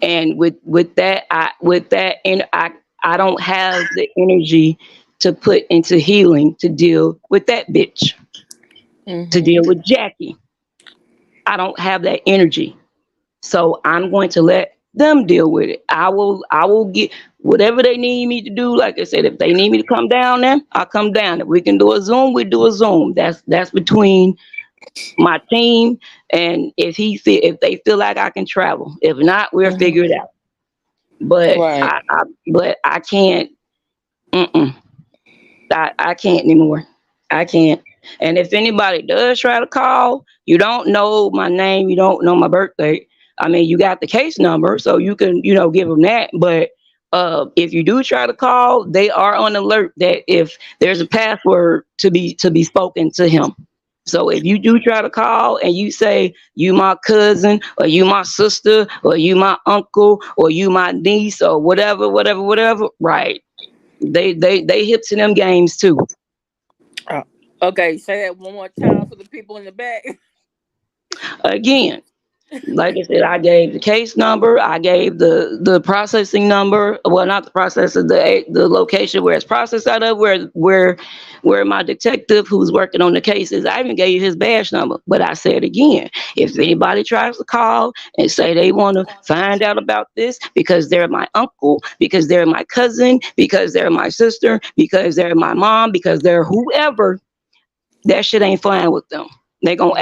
And and I don't have the energy to put into healing to deal with that bitch, to Mm-hmm. deal with Jackie. I don't have that energy. So I'm going to let them deal with it. I will get whatever they need me to do. Like I said, if they need me to come down there, I'll come down. If we can do a Zoom, we do a Zoom. That's between my team, and if they feel like I can travel. If not, we'll figure it Mm-hmm. out. But Right. I can't. Mm-mm. I can't anymore. I can't. And if anybody does try to call, you don't know my name, you don't know my birthday. I mean, you got the case number, so you can, give them that. But if you do try to call, they are on alert that if there's a password to be spoken to him. So if you do try to call and you say you my cousin or you my sister or you my uncle or you my niece or whatever, whatever, whatever, right? They hip to them games too. Oh, okay, say that one more time for the people in the back. Again, like I said, I gave the case number, I gave the processing number. Well, not the processor, the location where it's processed out of, where my detective who's working on the case is. I even gave you his badge number. But I said again, if anybody tries to call and say they want to find out about this because they're my uncle, because they're my cousin, because they're my sister, because they're my mom, because they're whoever, that shit ain't flying with them. They gonna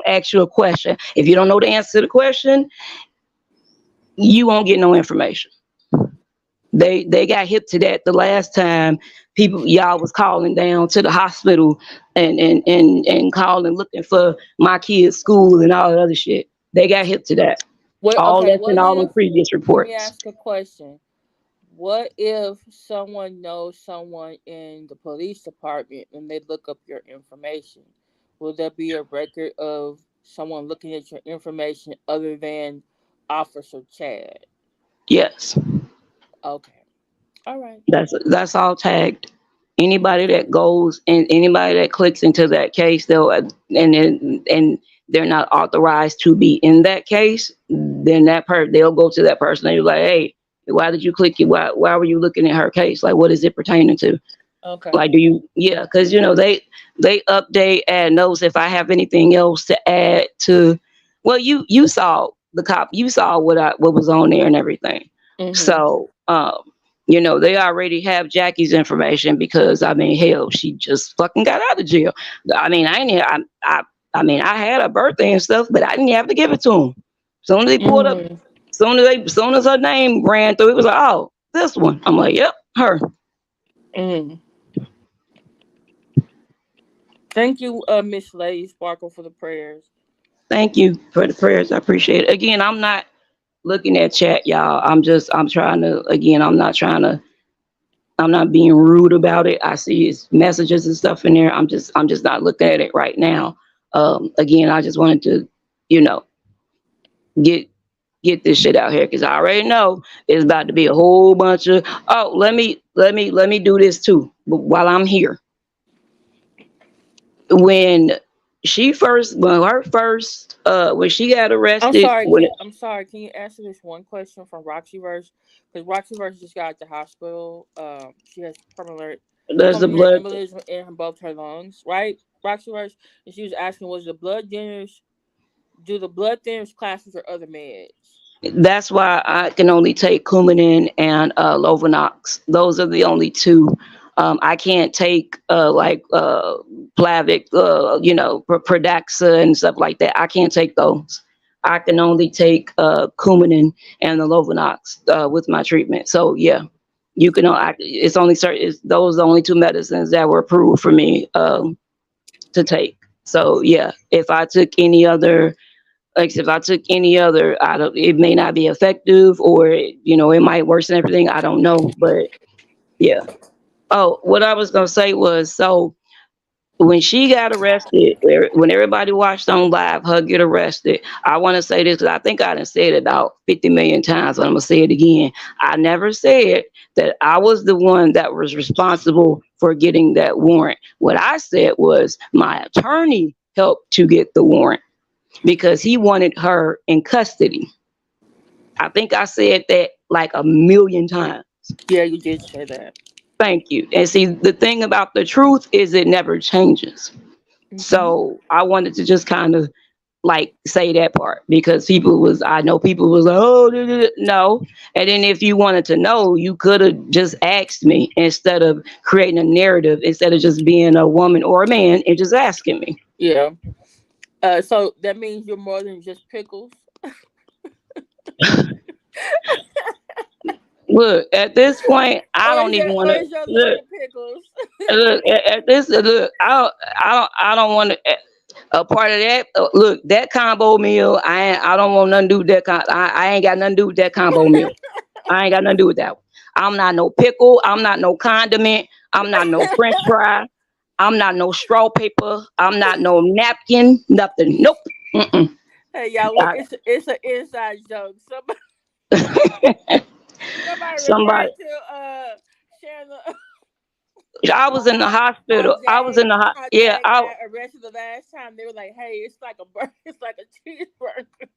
ask you a question. If you don't know the answer to the question, you won't get no information. They got hip to that the last time people y'all was calling down to the hospital and calling looking for my kids' school and all that other shit. They got hip to that. What? All Okay. that's in What all the if? previous Let me reports. ask a question. What if someone knows someone in the police department and they look up your information? Will there be a record of someone looking at your information other than Officer Chad? Yes. Okay. All right. That's all tagged. Anybody that goes and anybody that clicks into that case, and they're not authorized to be in that case, then they'll go to that person and be like, hey, why did you click it? Why were you looking at her case? Like, what is it pertaining to? Okay. Like, yeah, because they update, add notes. If I have anything else to add to, well, you saw the cop, you saw what was on there and everything. Mhm. So, they already have Jackie's information because I mean, hell, she just fucking got out of jail. I mean, I ain't, I mean, I had her birthday and stuff, but I didn't have to give it to him. Soon as they pulled up, Mhm. soon as her name ran through, it was like, oh, this one. I'm like, yep, her. Mhm. Thank you, Miss Lady Sparkle, for the prayers. Thank you for the prayers. I appreciate it. Again, I'm not looking at chat, y'all. I'm trying to, again, I'm not being rude about it. I see his messages and stuff in there. I'm just not looking at it right now. Again, I just wanted to, you know, get this shit out here because I already know it's about to be a whole bunch of, oh, let me do this too. But while I'm here, when when she got I'm arrested, sorry. when I'm sorry. Can you answer this one question from Roxyverse? Because Roxyverse just got out the hospital. She has there's the pulmonary blood. embolism in both her lungs, right? Roxyverse, and she was asking, was the blood thinners? Do the blood thinners classes or other meds? That's why I can only take Coumadin and Lovenox. Those are the only two. I can't take Plavix, Pradaxa and stuff like that. I can't take those. I can only take Coumadin and the Lovenox with my treatment. So yeah, you can. It's only certain. Those are the only two medicines that were approved for me to take. So yeah, if I took any other, it may not be effective, or it might worsen everything. I don't know, but yeah. Oh, what I was gonna say was, so when she got arrested, when everybody watched on live her get arrested, I want to say this because I think I done said it about 50 million times, but I'm gonna say it again. I never said that I was the one that was responsible for getting that warrant. What I said was my attorney helped to get the warrant because he wanted her in custody. I think I said that like a million times. Yeah, you did say that. Thank you. And see, the thing about the truth is it never changes. Hmm. So I wanted to just kind of like say that part because I know people was like, oh, no. And then if you wanted to know, you could have just asked me instead of creating a narrative, instead of just being a woman or a man and just asking me. Yeah. So that means you're more than just pickles. Look, at this point, I don't even want Or to is your look. lawyer pickles? Look at this. Look, I don't want to. A part of that. Look, that combo meal. I don't want nothing to do with that. I ain't got nothing to do with that combo meal. I ain't got nothing to do with that one. I'm not no pickle. I'm not no condiment. I'm not no French fry. I'm not no straw paper. I'm not no napkin. Nothing. Nope. Mm-mm. Hey y'all, I- it's an inside joke. Somebody Somebody. referred to Shana. I was in the hospital. I was in the How yeah. Jag got arrested the last time. They were like, "Hey, it's like a burger. It's like a cheeseburger."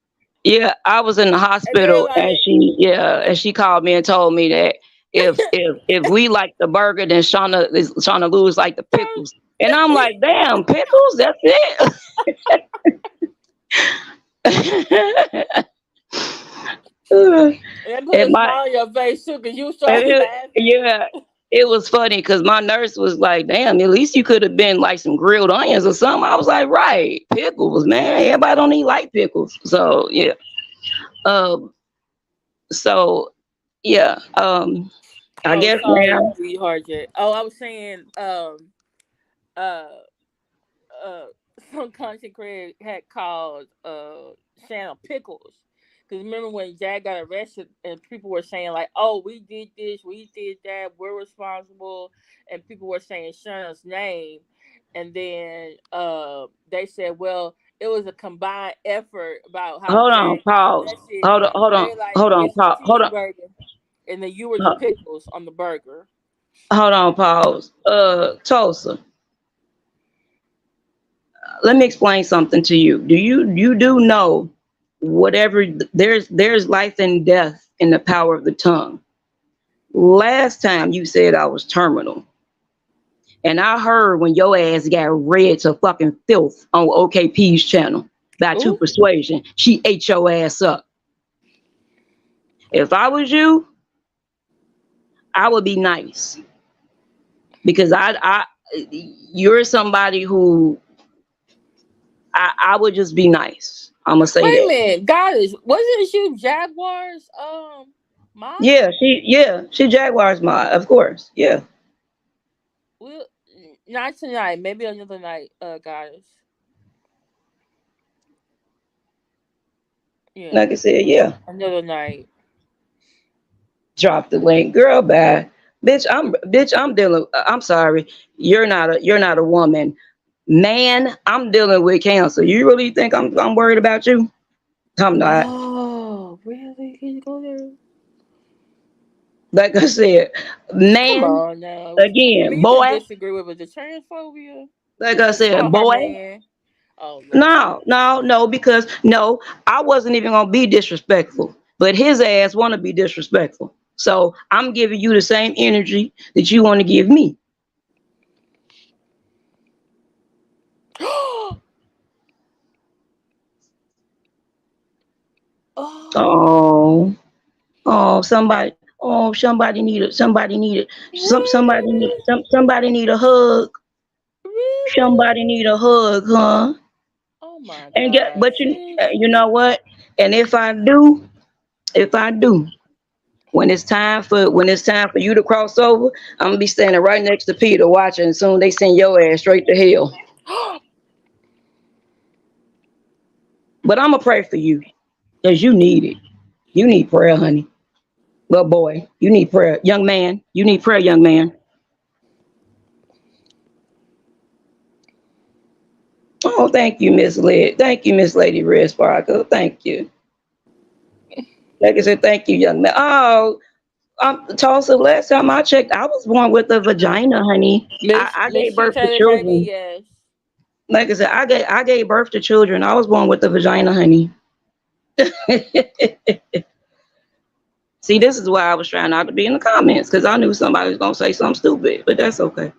I was in the And they were hospital, and like, she called me and told me that if we like the burger, then Shauna Lewis like the pickles, and I'm like, damn, pickles, that's it. and put And a my smile on your face too, because you and started laughing. yeah, it was funny because my nurse was like, damn, at least you could have been like some grilled onions or something. I was like, right, pickles, man. Everybody don't even like pickles, so yeah. Um, so Yeah. I Oh, guess sorry, now. sweetheart. Oh, I was saying, uh, uh some content creator had called Shana Pickles. Because remember when Jack got arrested and people were saying like, "Oh, we did this, we did that, we're responsible," and people were saying Shana's name, and then they said, "Well, it was a combined effort about how Hold on. Jack got Pause. arrested." Hold on. Hold on. They like Hold on. it's a Hold on. cheeseburger, and then you were the Hold pickles on the burger. hold on. Pause. Tulsa. Let me explain something to you. You do know whatever there's life and death in the power of the tongue. Last time you said I was terminal. And I heard when your ass got read to fucking filth on OKP's channel by Two Ooh. Persuasion. She ate your ass up. If I was you, I would be nice. Because you're somebody who I would just be nice. I'm gonna say Wait a that. minute, Goddess, wasn't you Jaguar's mom? She Jaguars mod, of course. Yeah. Well, not tonight, maybe another night, Goddess. Yeah, Like I said, yeah. another night. Drop the link. Girl, bye. I'm dealing I'm sorry. You're not a woman. Man, I'm dealing with cancer. You really think I'm worried about you? I'm not. Oh, really? Can you go there? Like I said, Come man, on now. I again, mean, you can boy, disagree with it. The transphobia. like You I just said, call her boy. man. Oh Lord. No, because no, I wasn't even gonna be disrespectful. But his ass wanna be disrespectful. So I'm giving you the same energy that you want to give me. Oh, Oh, really? somebody need a hug. Somebody Really? need a hug, huh? Oh my And get, God, but you seriously? know what? And if I do, when it's time for you to cross over, I'm gonna be standing right next to Peter watching. And soon they send your ass straight to hell. But I'm gonna pray for you because you need it. You need prayer, honey. Well, boy, you need prayer, young man. You need prayer, young man. Oh, thank you, Miss Led. Thank you, Miss Lady Red Sparkle. Thank you. Like I said, thank you, young man. Oh, Tulsa, last time I checked, I was born with a vagina, honey. I Miss gave birth to Chantal Honey, children. yes. Like I said, I gave birth to children. I was born with a vagina, honey. See, this is why I was trying not to be in the comments because I knew somebody was gonna say something stupid, but that's okay.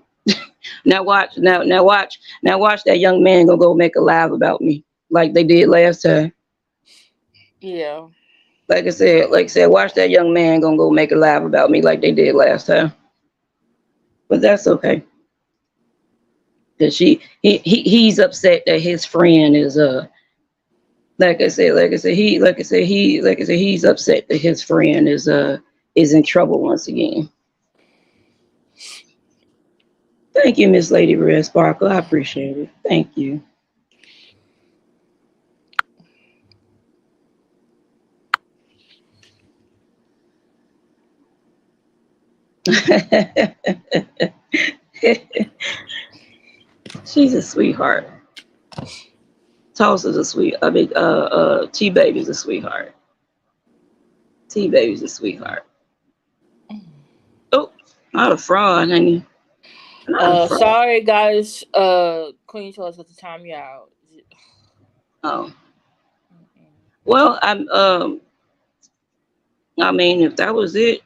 Now watch that young man gonna go make a live about me like they did last time. Yeah. Like I said, watch that young man gonna go make a live about me like they did last time. But that's okay. Cause he's upset that his friend is he's upset that his friend is in trouble once again. Thank you, Miss Lady Red Sparkle. I appreciate it. Thank you. She's a sweetheart. Tulsa's a sweet. I mean, T Baby's a sweetheart. T Baby's a sweetheart. Oh, not a fraud, honey. Not a fraud. Sorry guys. Queen told us to time you out. Oh, Mm-mm. well, I mean, if that was it,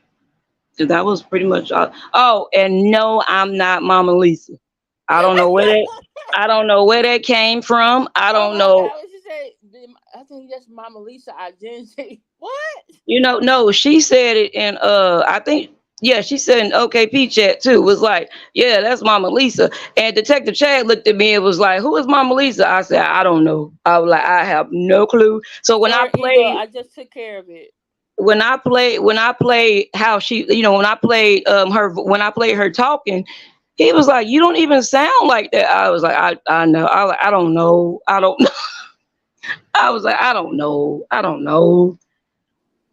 if that was pretty much all. Oh, and no, I'm not Mama Lisa. I don't know where that. I don't know where that came from. I Oh don't my know. God! What she say? I think that's Mama Lisa identity. What? No, she said it in I think yeah, she said in OKP chat too. Was like, yeah, that's Mama Lisa. And Detective Chad looked at me and was like, who is Mama Lisa? I said, I don't know. I was like, I have no clue. So when I Sir Eagle, played I just took care of it. when I played how she, when I played her talking, he was like, "You don't even sound like that." I was like, I know. I don't know. I don't know. I was like, I don't know. I don't know.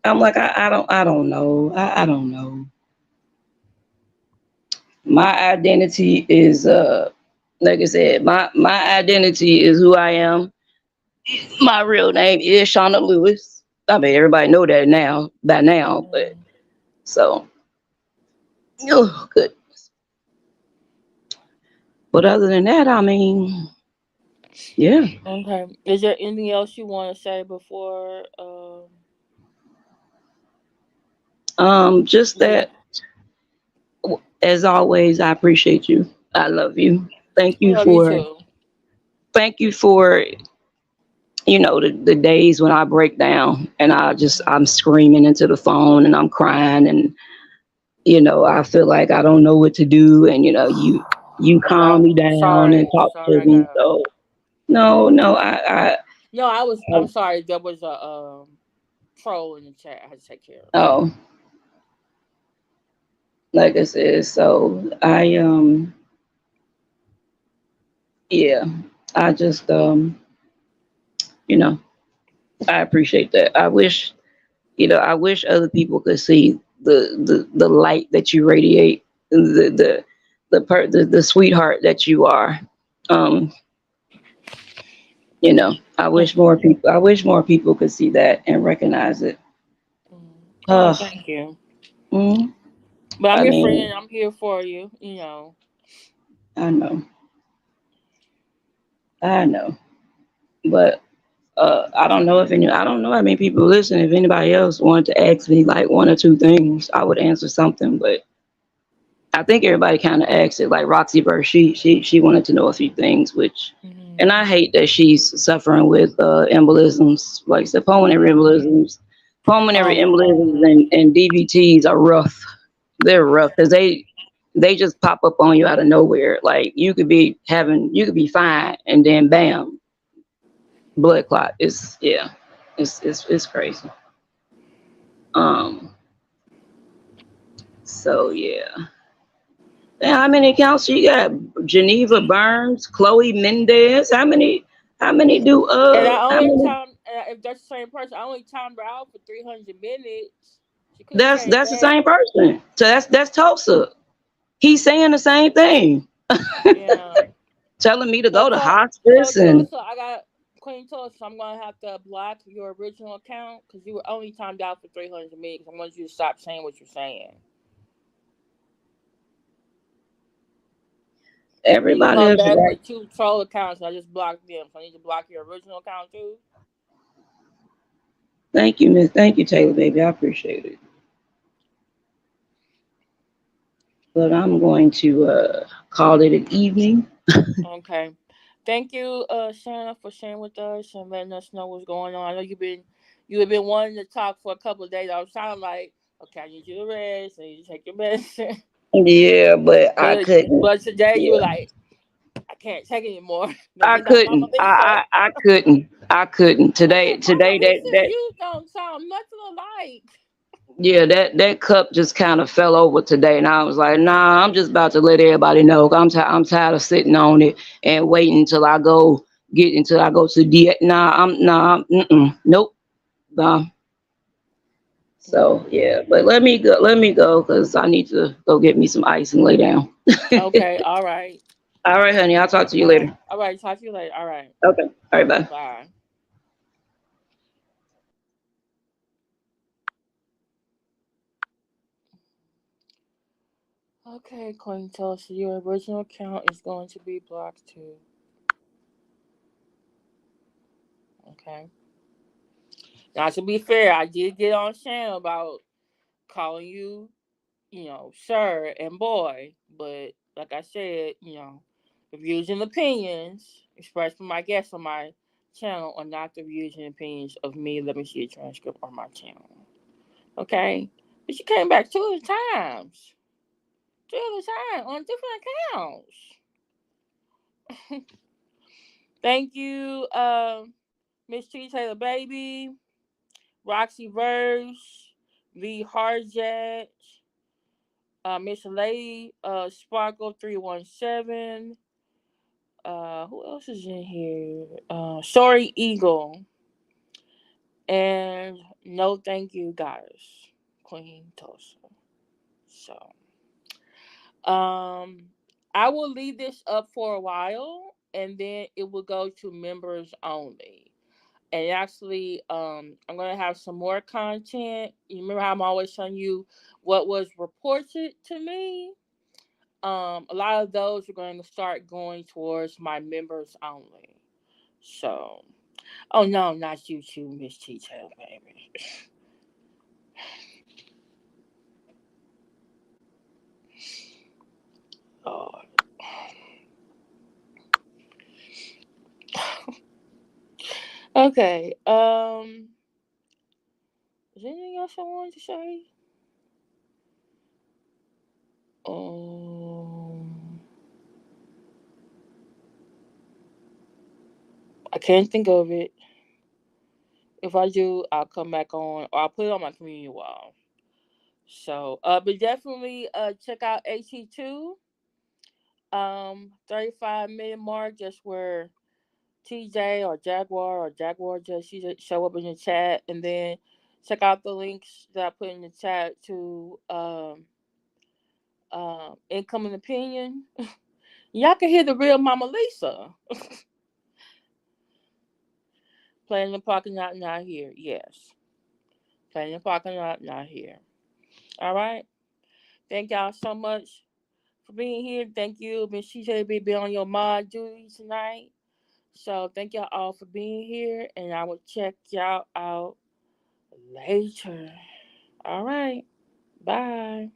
I'm like, I don't know. I don't know. My identity is like I said, my identity is who I am. My real name is Shauna Lewis. I mean, everybody know that now by now, but Mm, so, oh, good. But other than that, I mean, yeah. okay. Is there anything else you want to say before Just we that, as always, I appreciate you. I love you. Thank I you love you for, too. thank you for, the days when I break down and I'm Mhm. screaming into the phone and I'm crying and I feel like I don't know what to do, and you calm me down and talk Sorry, to I me. got. So no, No, I'm I sorry. There was a troll in the chat. I had to take care of. oh, like I said, so yeah, I just you know, I appreciate that. I wish other people could see the light that you radiate, the sweetheart that you are. Um, I wish more people could see that and recognize it. Well, Oh, thank you. mm, But I'm I your mean, friend. I'm here for you. You know. I know, I know, but I don't know how many people listen. If anybody else wanted to ask me like one or two things, I would answer something. But I think everybody kind of asked it. Like Roxy Burr, she wanted to know a few things, and I Mhm. hate that she's suffering with embolisms, like the pulmonary Mhm. embolisms. Pulmonary embolisms Mhm. and DVTs are rough. They're rough because they just pop up on you out of nowhere. Like you could be fine, and then bam, blood clot. It's yeah, it's crazy. Um, so yeah. And how many accounts you got? Geneva Burns, Chloe Mendez. How many do And I how only many? time if that's the same person, I only timed her out for 300 minutes. She could have came That's the back. same person. So that's Tulsa. He's saying the same thing, Yeah. telling me to So go to so hospice and Tulsa, I got Queen Tulsa. I'm gonna have to block your original account because you were only timed out for 300 minutes. I want you to stop saying what you're saying. And you everybody come has the back right. with two troll accounts. I just blocked them. So I need to block your original account too. Thank you, Miss. Thank you, Taylor, baby. I appreciate it. But I'm going to call it an evening. Okay. Thank you, Shana, for sharing with us and letting us know what's going on. I know you have been wanting to talk for a couple of days. I was trying like, okay, I need you to rest. I need you to take your medicine. Yeah, but I but couldn't. but today you were Yeah, like, I can't take it anymore. I Maybe not Mama couldn't. Lisa. I couldn't. I couldn't I today. said, Mama Today that Lisa and that you don't sound nothing alike. yeah, that cup just kind of fell over today, and I was like, nah, I'm just about to let everybody know. I'm tired of sitting on it and waiting until I go to Nah, nope. Nah. So yeah, but let me go because I need to go get me some ice and lay down. Okay, all right. All right, honey, I'll talk to you All right. later. All right. Talk to you later. All right. Okay, all right, bye. Bye. Okay, Queen Tulsa, your original account is going to be blocked too. Okay. Now, to be fair, I did get on Shannon about calling you, sir and boy. But like I said, the views and opinions expressed from my guests on my channel are not the views and opinions of me. Let me see a transcript on my channel. Okay? But you came back two other times. Two other times on different accounts. Thank you, Miss T Taylor Baby, Roxy Verse. V. Harjat, Miss Lady, Sparkle 317. Who else is in here? Sorry Eagle. And no thank you, guys. Queen Tulsa. So, I will leave this up for a while, and then it will go to members only. And actually, I'm gonna have some more content. You remember how I'm always telling you what was reported to me? A lot of those are going to start going towards my members only. So, oh no, not you too, Miss T-Tail, baby. Oh. Okay. Is there anything else I wanted to say? Um, I can't think of it. If I do, I'll come back on, or I'll put it on my community wall. So, but definitely check out AT2. 35-minute mark. That's where TJ or Jaguar just show up in the chat, and then check out the links that I put in the chat to incoming opinion. Y'all can hear the real Mama Lisa playing in the parking lot, not here. Yes, playing in the parking lot, not here. All right. Thank y'all so much for being here. Thank you, Miss CJ, being on your mod duty tonight. So thank y'all all for being here, and I will check y'all out later. All right. Bye.